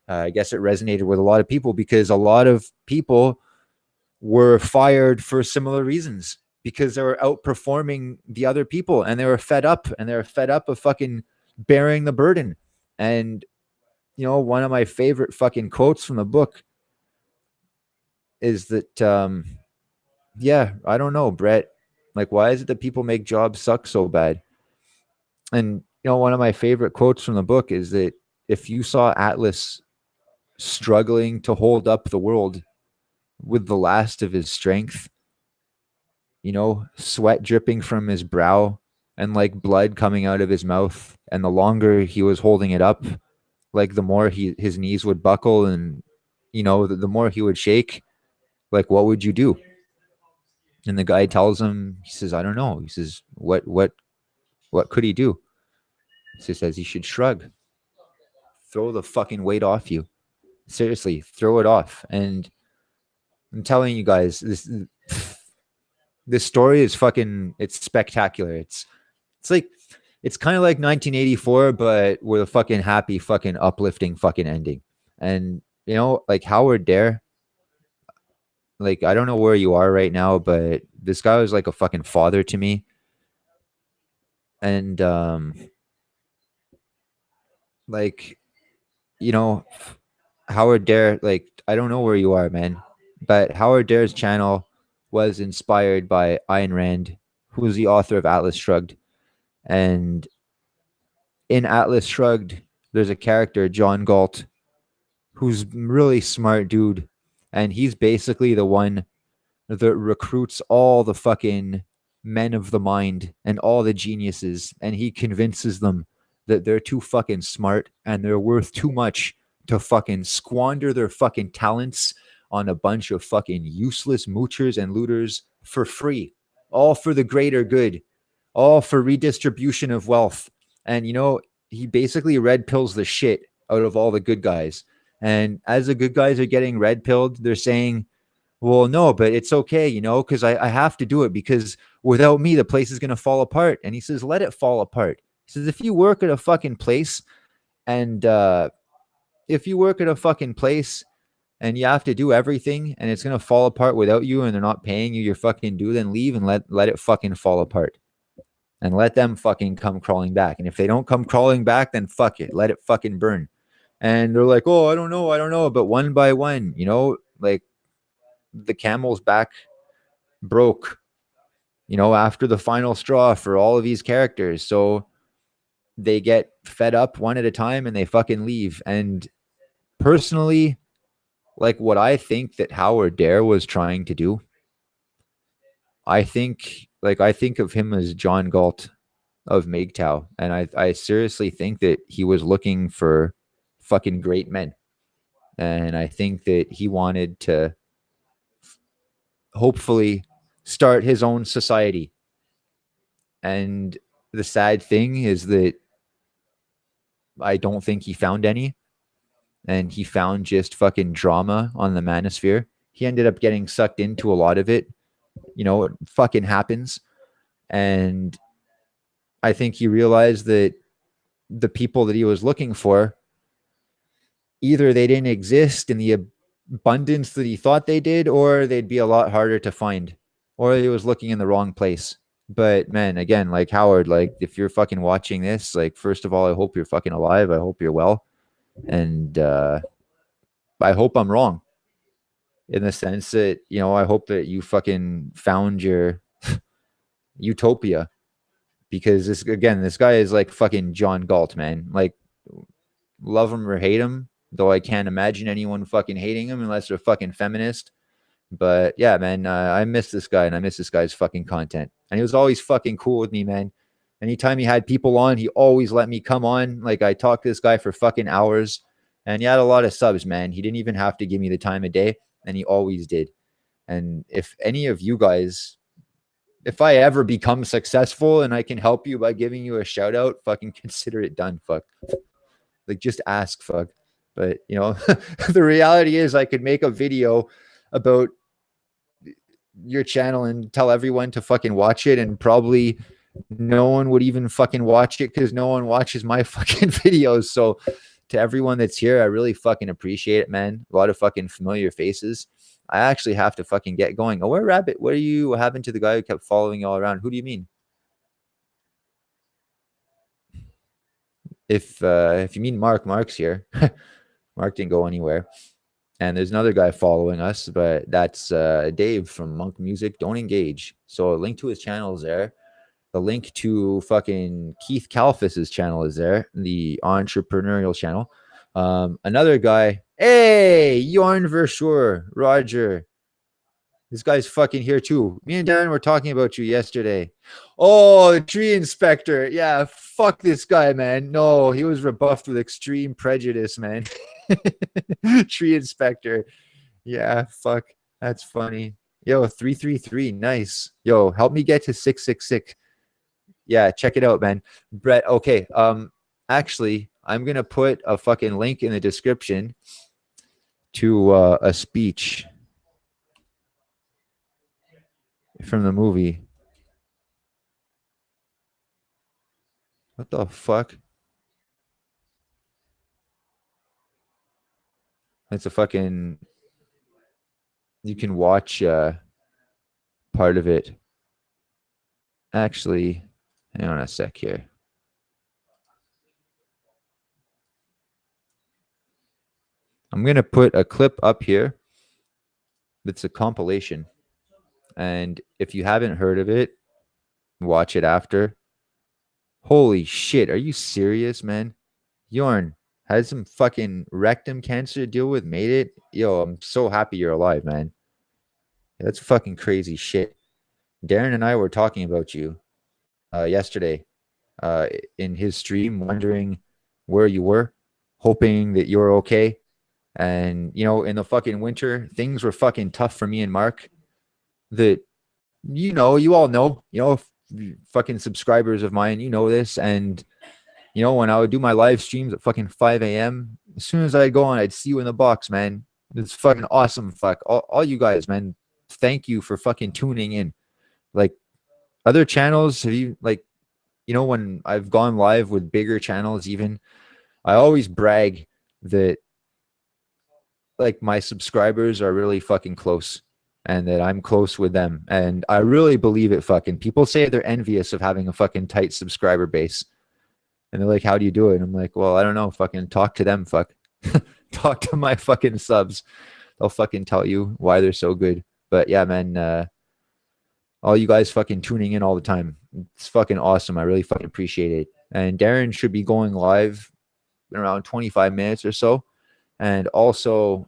I guess it resonated with a lot of people because a lot of people were fired for similar reasons because they were outperforming the other people and they were fed up of fucking bearing the burden. And one of my favorite fucking quotes from the book is that yeah, I don't know, Brett, like why is it that people make jobs suck so bad? And one of my favorite quotes from the book is that if you saw Atlas struggling to hold up the world with the last of his strength, sweat dripping from his brow and like blood coming out of his mouth, and the longer he was holding it up, like the more his knees would buckle, and the more he would shake, like what would you do? And the guy tells him, he says, I don't know. He says, what could he do? He says he should shrug, throw the fucking weight off you. Seriously, throw it off. And I'm telling you guys, this story is fucking, it's spectacular. It's like, it's kind of like 1984, but with a fucking happy, fucking uplifting fucking ending. And, like Howard Dare, like, I don't know where you are right now, but this guy was like a fucking father to me. And, like, Howard Dare, like, I don't know where you are, man, but Howard Dare's channel was inspired by Ayn Rand, who was the author of Atlas Shrugged. And in Atlas Shrugged, there's a character, John Galt, who's really smart dude. And he's basically the one that recruits all the fucking men of the mind and all the geniuses. And he convinces them that they're too fucking smart and they're worth too much to fucking squander their fucking talents on a bunch of fucking useless moochers and looters for free, all for the greater good, all for redistribution of wealth. And he basically red pills the shit out of all the good guys. And as the good guys are getting red pilled, they're saying, well, no, but it's okay, because I have to do it because without me, the place is going to fall apart. And he says, let it fall apart. He says, if you work at a fucking place and and you have to do everything and it's going to fall apart without you and they're not paying you your fucking due, then leave and let it fucking fall apart and let them fucking come crawling back. And if they don't come crawling back, then fuck it, let it fucking burn. And they're like, oh, I don't know. But one by one, like the camel's back broke, after the final straw for all of these characters. So they get fed up one at a time and they fucking leave. And personally, like what I think that Howard Dare was trying to do, I think of him as John Galt of MGTOW. And I seriously think that he was looking for fucking great men. And I think that he wanted to hopefully start his own society. And the sad thing is that I don't think he found any. And he found just fucking drama on the manosphere. He ended up getting sucked into a lot of it. It fucking happens. And I think he realized that the people that he was looking for, either they didn't exist in the abundance that he thought they did, or they'd be a lot harder to find, or he was looking in the wrong place. But man, again, like Howard, like if you're fucking watching this, like first of all, I hope you're fucking alive. I hope you're well. And I hope I'm wrong in the sense that, I hope that you fucking found your utopia, because this guy is like fucking John Galt, man. Like, love him or hate him, though I can't imagine anyone fucking hating him unless they're fucking feminist. But yeah, man, I miss this guy and I miss this guy's fucking content. And he was always fucking cool with me, man. Anytime he had people on, he always let me come on. Like I talked to this guy for fucking hours, and he had a lot of subs, man. He didn't even have to give me the time of day, and he always did. And if any of you guys, if I ever become successful and I can help you by giving you a shout out, fucking consider it done. Fuck. Like just ask, fuck. But you know, the reality is I could make a video about your channel and tell everyone to fucking watch it, and probably no one would even fucking watch it because no one watches my fucking videos. So to everyone that's here, I really fucking appreciate it, man. A lot of fucking familiar faces. I actually have to fucking get going. Oh, where Rabbit? What are you? What happened to the guy who kept following you all around? Who do you mean? If you mean Mark, Mark's here. Mark didn't go anywhere. And there's another guy following us, but that's Dave from Monk Music. Don't engage. So a link to his channel is there. The link to fucking Keith Kalfas's channel is there, the entrepreneurial channel. Another guy, hey, Yarn Versure, Roger. This guy's fucking here too. Me and Darren were talking about you yesterday. Oh, the tree inspector. Yeah, fuck this guy, man. No, he was rebuffed with extreme prejudice, man. Tree inspector. Yeah, fuck. That's funny. Yo, 333. Nice. Yo, help me get to 666. Yeah, check it out, man. Brett, okay. Actually, I'm gonna put a fucking link in the description to a speech from the movie. What the fuck? It's a fucking, you can watch part of it. Actually, hang on a sec here. I'm going to put a clip up here that's a compilation. And if you haven't heard of it, watch it after. Holy shit, are you serious, man? Yorn had some fucking rectum cancer to deal with, made it. Yo, I'm so happy you're alive, man. That's fucking crazy shit. Darren and I were talking about you yesterday in his stream, wondering where you were, hoping that you're okay. And, you know, in the fucking winter, things were fucking tough for me and Mark. That, you know, you all know, you know, fucking subscribers of mine, you know this. And, you know, when I would do my live streams at fucking 5 a.m., as soon as I'd go on, I'd see you in the box, man. It's fucking awesome. Fuck. All you guys, man. Thank you for fucking tuning in. Like, other channels, have you, like, you know, when I've gone live with bigger channels, even, I always brag that, like, my subscribers are really fucking close and that I'm close with them. And I really believe it. Fucking people say they're envious of having a fucking tight subscriber base. And they're like, how do you do it? And I'm like, well, I don't know. Fucking talk to them. Fuck. Talk to my fucking subs. They'll fucking tell you why they're so good. But yeah, man, all you guys fucking tuning in all the time. It's fucking awesome. I really fucking appreciate it. And Darren should be going live in around 25 minutes or so. And also,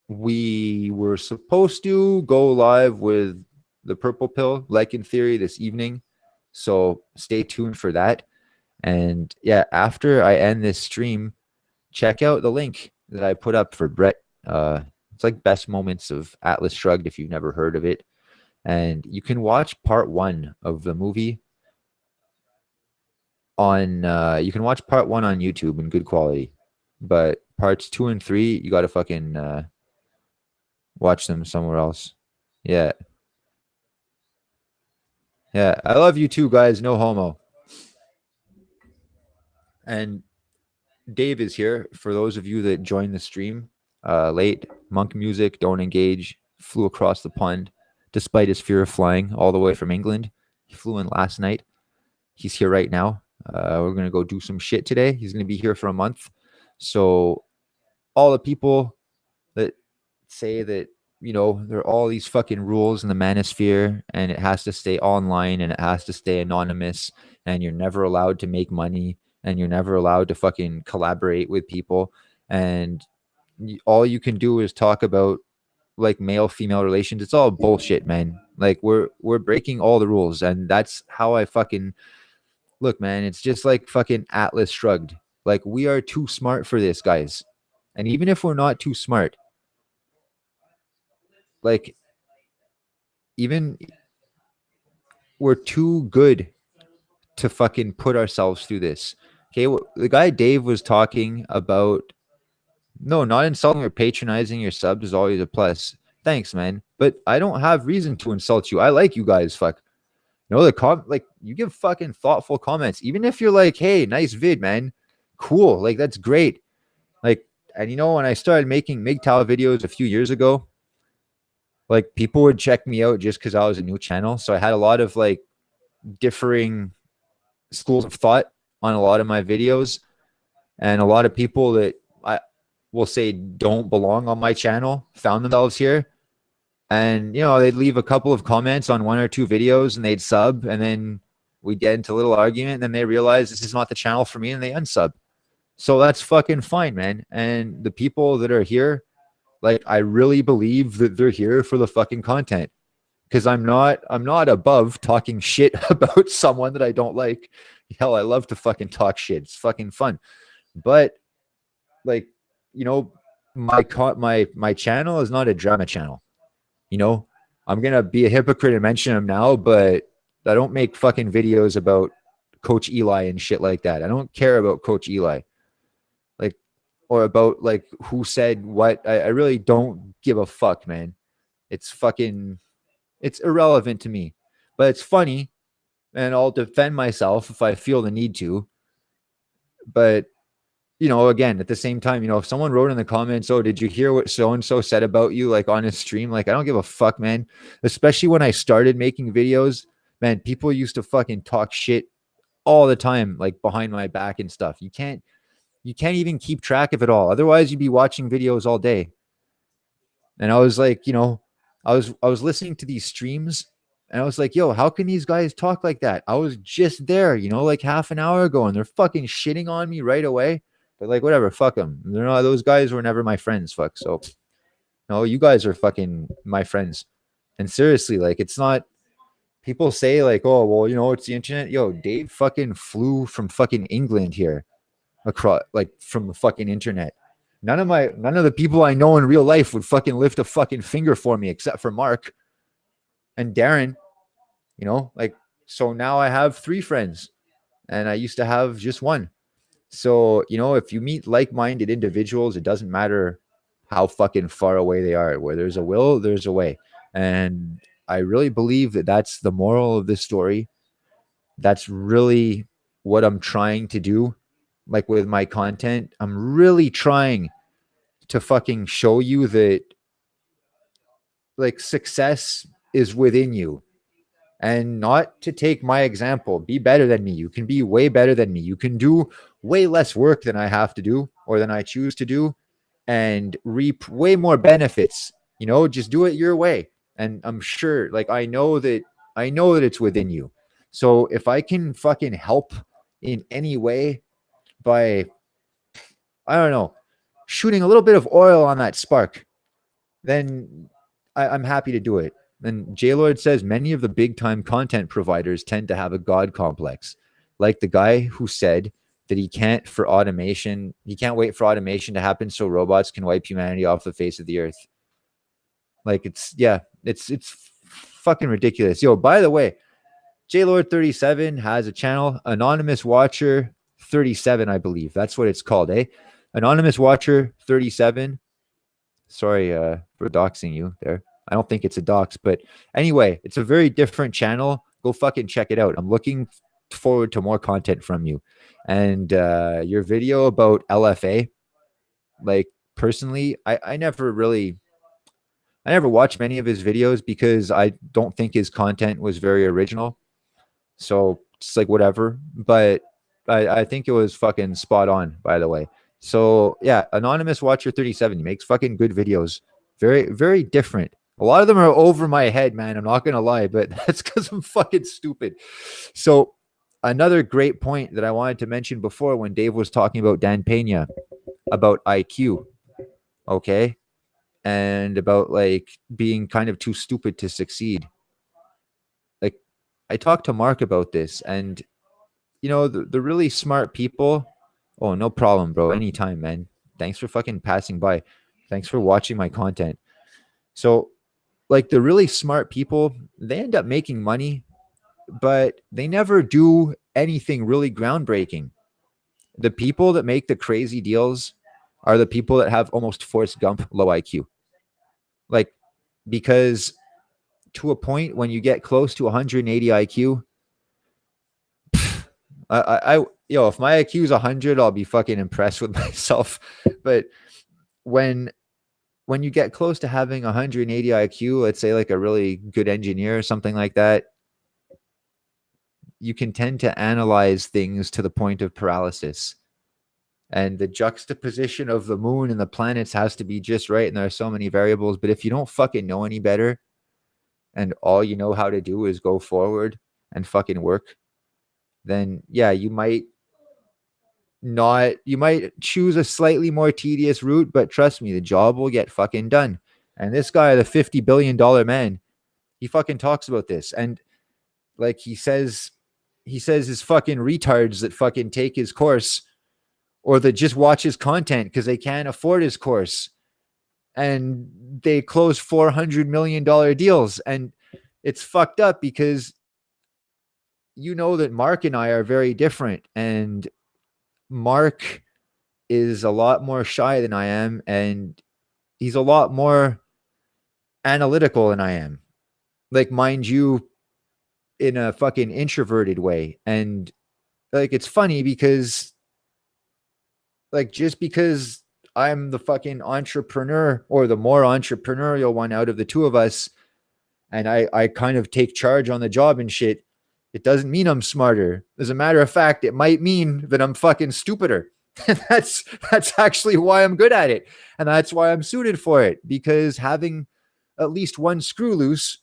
we were supposed to go live with the Purple Pill, like in theory, this evening. So stay tuned for that. And yeah, after I end this stream, check out the link that I put up for Brett. It's like best moments of Atlas Shrugged if you've never heard of it. And you can watch part 1 of the movie on you can watch part 1 on YouTube in good quality. But parts 2 and 3, you gotta fucking watch them somewhere else. Yeah. Yeah. I love you too, guys. No homo. And Dave is here. For those of you that joined the stream late, Monk Music, Don't Engage, flew across the pond despite his fear of flying all the way from England. He flew in last night. He's here right now. We're going to go do some shit today. He's going to be here for a month. So all the people that say that, you know, there are all these fucking rules in the manosphere and it has to stay online and it has to stay anonymous and you're never allowed to make money and you're never allowed to fucking collaborate with people. And all you can do is talk about like male female relations. It's all bullshit, man. Like we're breaking all the rules, and that's how I fucking look, man. It's just like fucking Atlas Shrugged. Like we are too smart for this, guys. And even if we're not too smart, like even we're too good to fucking put ourselves through this. Okay, the guy Dave was talking about, no, not insulting or patronizing your subs is always a plus. Thanks, man. But I don't have reason to insult you. I like you guys, fuck. No, like you give fucking thoughtful comments, even if you're like, hey, nice vid, man. Cool. Like that's great. Like, and you know, when I started making MGTOW videos a few years ago, like people would check me out just because I was a new channel. So I had a lot of like differing schools of thought on a lot of my videos. And a lot of people that I will say don't belong on my channel found themselves here. And, you know, they'd leave a couple of comments on one or two videos and they'd sub. And then we'd get into a little argument. And then they realize this is not the channel for me and they unsub. So that's fucking fine, man. And the people that are here, like, I really believe that they're here for the fucking content. Because I'm not above talking shit about someone that I don't like. Hell, I love to fucking talk shit. It's fucking fun. But like, you know, my channel is not a drama channel. You know, I'm gonna be a hypocrite and mention him now, but I don't make fucking videos about Coach Eli and shit like that. I don't care about Coach Eli, like, or about like who said what. I really don't give a fuck, man. It's fucking, it's irrelevant to me. But it's funny, and I'll defend myself if I feel the need to. But you know, again, at the same time, you know, if someone wrote in the comments, oh, did you hear what so-and-so said about you, like on his stream? Like, I don't give a fuck, man. Especially when I started making videos, man, people used to fucking talk shit all the time, like behind my back and stuff. You can't even keep track of it all. Otherwise you'd be watching videos all day. And I was like, you know, I was listening to these streams and I was like, yo, how can these guys talk like that? I was just there, you know, like half an hour ago and they're fucking shitting on me right away. But like, whatever, fuck them. They're not, those guys were never my friends. Fuck. So, no, you guys are fucking my friends. And seriously, like, it's not. People say like, oh, well, you know, it's the internet. Yo, Dave fucking flew from fucking England here, across, like, from the fucking internet. None of the people I know in real life would fucking lift a fucking finger for me, except for Mark and Darren. You know, like, so now I have 3 friends, and I used to have just one. So, you know, if you meet like-minded individuals, it doesn't matter how fucking far away they are. Where there's a will, there's a way. And I really believe that that's the moral of this story. That's really what I'm trying to do. Like with my content, I'm really trying to fucking show you that like success is within you. And not to take my example, be better than me. You can be way better than me. You can do way less work than I have to do or than I choose to do and reap way more benefits. You know, just do it your way. And I'm sure, like, I know that it's within you. So if I can fucking help in any way by, I don't know, shooting a little bit of oil on that spark, then I'm happy to do it. And J-Lord says many of the big time content providers tend to have a God complex. Like the guy who said that he can't wait for automation to happen so robots can wipe humanity off the face of the earth. Like it's fucking ridiculous. Yo, by the way, J-Lord37 has a channel, Anonymous Watcher 37, I believe. That's what it's called, eh? Anonymous Watcher 37. Sorry for doxing you there. I don't think it's a dox, but anyway, it's a very different channel. Go fucking check it out. I'm looking forward to more content from you. And your video about LFA, like personally, I never watched many of his videos because I don't think his content was very original. So it's like whatever. But I think it was fucking spot on, by the way. So yeah, Anonymous Watcher 37, he makes fucking good videos. Very, very different. A lot of them are over my head, man. I'm not gonna lie, but that's because I'm fucking stupid. So another great point that I wanted to mention before when Dave was talking about Dan Pena about IQ, okay? And about like being kind of too stupid to succeed. Like I talked to Mark about this, and the really smart people. Oh, no problem, bro. Anytime, man. Thanks for fucking passing by. Thanks for watching my content. So, like the really smart people, they end up making money, but they never do anything really groundbreaking. The people that make the crazy deals are the people that have almost Forrest Gump low IQ. Like, because to a point when you get close to 180 IQ, if my IQ is 100, I'll be fucking impressed with myself. But when when you get close to having 180 IQ, let's say like a really good engineer or something like that, you can tend to analyze things to the point of paralysis. And the juxtaposition of the moon and the planets has to be just right. And there are so many variables. But if you don't fucking know any better and all you know how to do is go forward and fucking work, then yeah, you might choose a slightly more tedious route, but trust me, the job will get fucking done. And this guy, the $50 billion man, he fucking talks about this. And like he says his fucking retards that fucking take his course or that just watch his content because they can't afford his course and they close $400 million deals. And it's fucked up because that Mark and I are very different. And Mark is a lot more shy than I am, and he's a lot more analytical than I am. Like, mind you, in a fucking introverted way. And like, it's funny because like, just because I'm the fucking entrepreneur or the more entrepreneurial one out of the two of us, and I kind of take charge on the job and shit, it doesn't mean I'm smarter. As a matter of fact, it might mean that I'm fucking stupider. And that's actually why I'm good at it. And that's why I'm suited for it, because having at least one screw loose,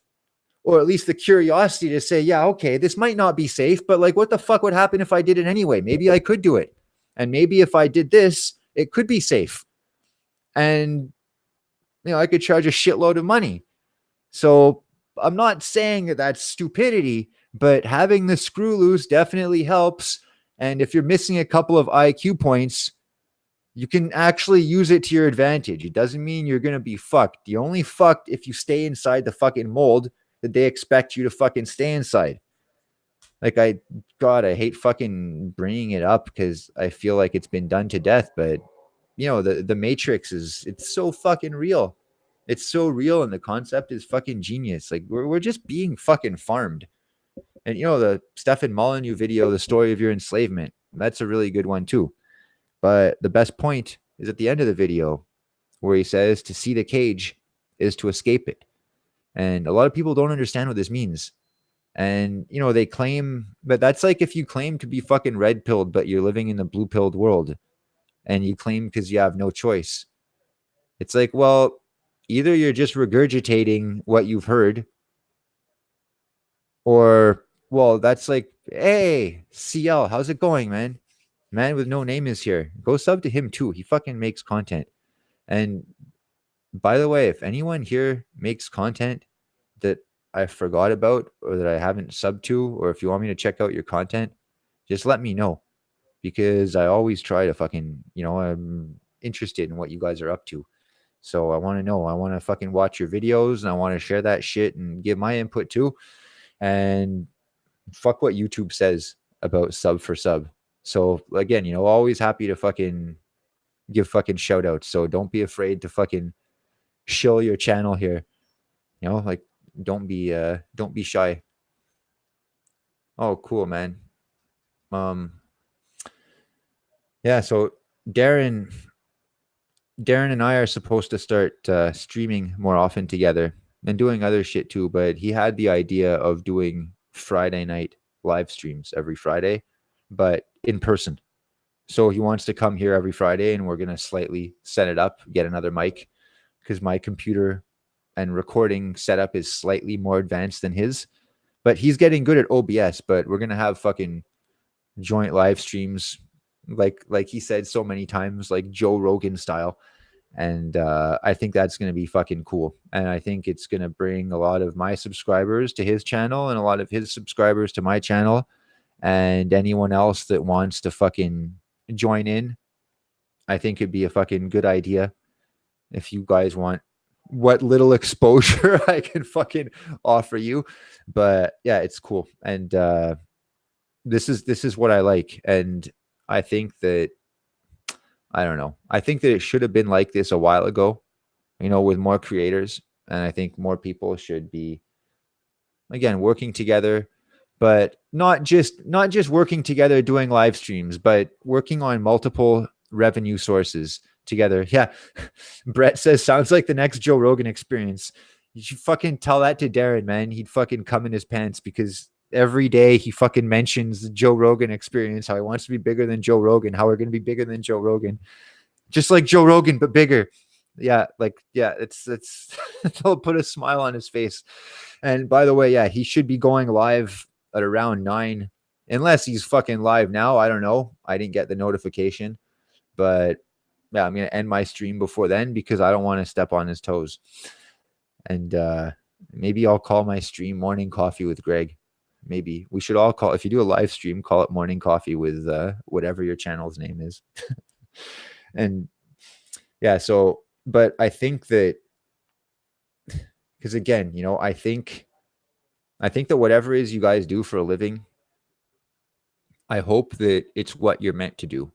or at least the curiosity to say, yeah, okay, this might not be safe, but like, what the fuck would happen if I did it anyway? Maybe I could do it. And maybe if I did this, it could be safe. And, I could charge a shitload of money. So I'm not saying that that's stupidity, but having the screw loose definitely helps. And if you're missing a couple of IQ points, you can actually use it to your advantage. It doesn't mean you're going to be fucked. You're only fucked if you stay inside the fucking mold that they expect you to fucking stay inside. Like, I hate fucking bringing it up because I feel like it's been done to death. But, the Matrix it's so fucking real. It's so real, and the concept is fucking genius. Like, we're just being fucking farmed. And, the Stefan Molyneux video, The Story of Your Enslavement, that's a really good one too. But the best point is at the end of the video where he says to see the cage is to escape it. And a lot of people don't understand what this means. And, they claim, but that's like if you claim to be fucking red pilled, but you're living in the blue pilled world and you claim because you have no choice. It's like, well, either you're just regurgitating what you've heard, or, well, that's like, hey, CL, how's it going, man? Man with no name is here. Go sub to him too. He fucking makes content. And by the way, if anyone here makes content that I forgot about or that I haven't subbed to, or if you want me to check out your content, just let me know, because I always try to fucking, I'm interested in what you guys are up to. So I want to know. I want to fucking watch your videos, and I want to share that shit and give my input too. And fuck what YouTube says about sub for sub. So again, always happy to fucking give fucking shout outs. So don't be afraid to fucking show your channel here. Like, don't be shy. Oh, cool, man. Yeah, so Darren and I are supposed to start streaming more often together and doing other shit too, but he had the idea of doing Friday night live streams every Friday, but in person. So he wants to come here every Friday, and we're going to slightly set it up, get another mic, because my computer and recording setup is slightly more advanced than his. But he's getting good at OBS, but we're going to have fucking joint live streams, like he said so many times, like Joe Rogan style. And I think that's going to be fucking cool. And I think it's going to bring a lot of my subscribers to his channel and a lot of his subscribers to my channel. And anyone else that wants to fucking join in, I think it'd be a fucking good idea. If you guys want what little exposure I can fucking offer you. But yeah, it's cool. And this is what I like. And I think that, I don't know. I think that it should have been like this a while ago, with more creators. And I think more people should be, again, working together, but not just working together doing live streams, but working on multiple revenue sources together. Yeah. Brett says, sounds like the next Joe Rogan experience. You should fucking tell that to Darren, man. He'd fucking come in his pants, because every day he fucking mentions the Joe Rogan experience, how he wants to be bigger than Joe Rogan, how we're going to be bigger than Joe Rogan, just like Joe Rogan, but bigger. Yeah. It's it'll put a smile on his face. And by the way, yeah, he should be going live at around 9, unless he's fucking live now. I don't know. I didn't get the notification, but yeah, I'm going to end my stream before then, because I don't want to step on his toes. And maybe I'll call my stream Morning Coffee with Greg. Maybe we should all call, if you do a live stream, call it Morning Coffee with whatever your channel's name is. And yeah, so, but I think that, because again, I think that whatever it is you guys do for a living, I hope that it's what you're meant to do.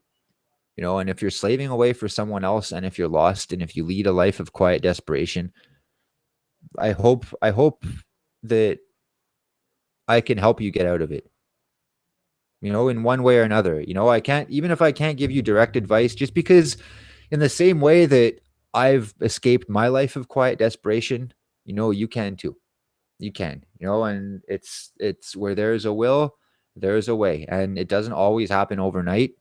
And if you're slaving away for someone else, and if you're lost, and if you lead a life of quiet desperation, I hope that I can help you get out of it, in one way or another. I can't, even if I can't give you direct advice, just because in the same way that I've escaped my life of quiet desperation, you can too. You can, and it's where there's a will, there's a way. And it doesn't always happen overnight,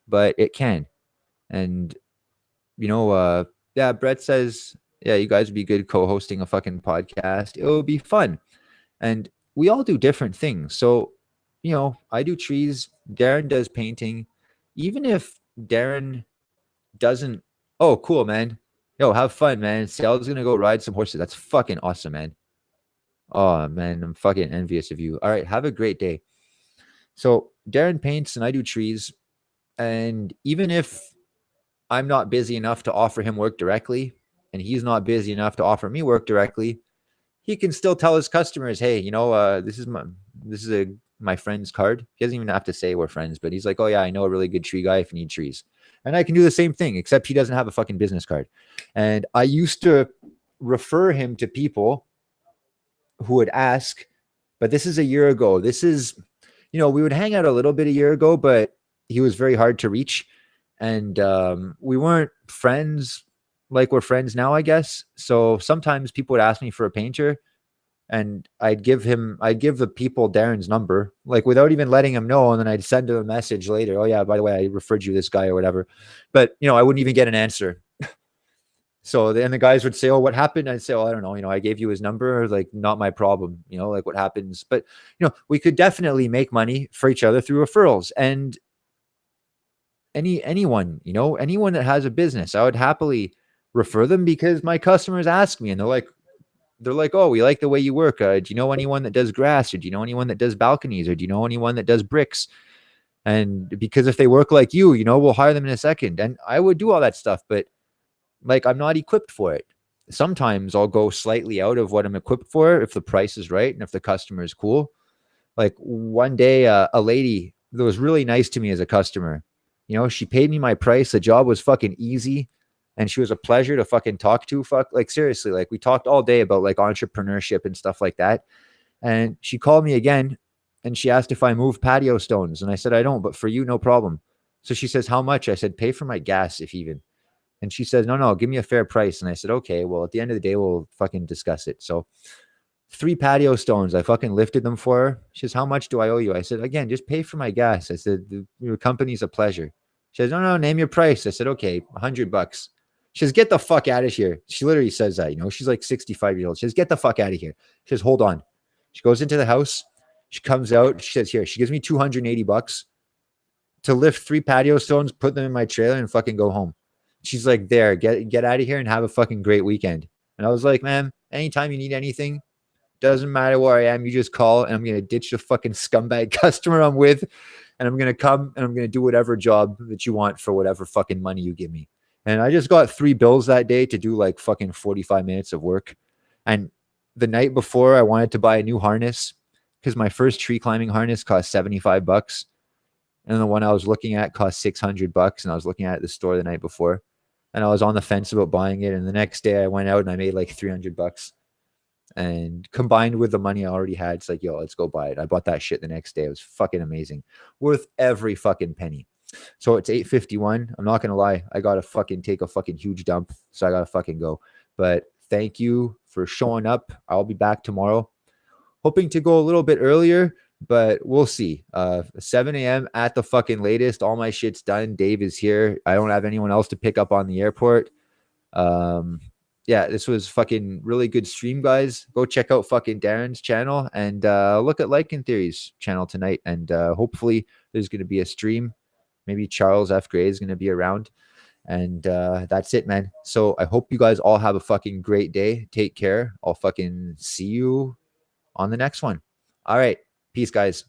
but it can. And, yeah, Brett says, yeah, you guys would be good co-hosting a fucking podcast. It would be fun. And we all do different things. So, I do trees. Darren does painting. Even if Darren doesn't, oh, cool, man. Yo, have fun, man. Sal's going to go ride some horses. That's fucking awesome, man. Oh, man, I'm fucking envious of you. All right, have a great day. So Darren paints and I do trees. And even if I'm not busy enough to offer him work directly, and he's not busy enough to offer me work directly, he can still tell his customers, hey, this is my friend's card. He doesn't even have to say we're friends, but he's like, oh yeah, I know a really good tree guy if you need trees. And I can do the same thing, except he doesn't have a fucking business card. And I used to refer him to people who would ask, but this is a year ago. This is, we would hang out a little bit a year ago, but he was very hard to reach. And we weren't friends like we're friends now, I guess. So sometimes people would ask me for a painter, and I'd give the people Darren's number, like without even letting him know. And then I'd send him a message later. Oh yeah, by the way, I referred you this guy or whatever. But, I wouldn't even get an answer. So then the guys would say, oh, what happened? I'd say, oh, I don't know. I gave you his number, like, not my problem, like what happens. But, we could definitely make money for each other through referrals. And anyone that has a business, I would happily refer them, because my customers ask me and they're like, oh, we like the way you work. Do you know anyone that does grass? Or do you know anyone that does balconies? Or do you know anyone that does bricks? And because if they work like you, we'll hire them in a second. And I would do all that stuff, but like, I'm not equipped for it. Sometimes I'll go slightly out of what I'm equipped for if the price is right and if the customer is cool. Like one day, a lady that was really nice to me as a customer, she paid me my price. The job was fucking easy. And she was a pleasure to fucking talk to. Like seriously, like we talked all day about like entrepreneurship and stuff like that. And she called me again and she asked if I moved patio stones. And I said, I don't, but for you, no problem. So she says, how much? I said, pay for my gas, if even. And she says, no, give me a fair price. And I said, okay, well, at the end of the day, we'll fucking discuss it. So 3 patio stones, I fucking lifted them for her. She says, how much do I owe you? I said, again, just pay for my gas. I said, your company's a pleasure. She says, no, name your price. I said, okay, $100. She says, get the fuck out of here. She literally says that, she's like 65 years old. She says, get the fuck out of here. She says, hold on. She goes into the house. She comes out. She says, here, she gives me $280. to lift 3 patio stones, put them in my trailer, and fucking go home. She's like, there, get out of here and have a fucking great weekend. And I was like, man, anytime you need anything, doesn't matter where I am, you just call, and I'm gonna ditch the fucking scumbag customer I'm with, and I'm gonna come and I'm gonna do whatever job that you want for whatever fucking money you give me. And I just got 3 bills that day to do like fucking 45 minutes of work. And the night before, I wanted to buy a new harness because my first tree climbing harness cost $75, and the one I was looking at cost $600. And I was looking at the store the night before, and I was on the fence about buying it. And the next day, I went out and I made like $300. And combined with the money I already had, it's like, yo, let's go buy it. I bought that shit the next day. It was fucking amazing, worth every fucking penny. So it's 8:51. I'm not gonna lie, I gotta fucking take a fucking huge dump, so I gotta fucking go. But thank you for showing up. I'll be back tomorrow, hoping to go a little bit earlier, but we'll see. 7 a.m. at the fucking latest. All my shit's done. Dave is here. I don't have anyone else to pick up on the airport. Yeah, this was fucking really good stream, guys. Go check out fucking Darren's channel and look at Lycan Theory's channel tonight. And hopefully there's going to be a stream. Maybe Charles F. Gray is going to be around. And that's it, man. So I hope you guys all have a fucking great day. Take care. I'll fucking see you on the next one. All right. Peace, guys.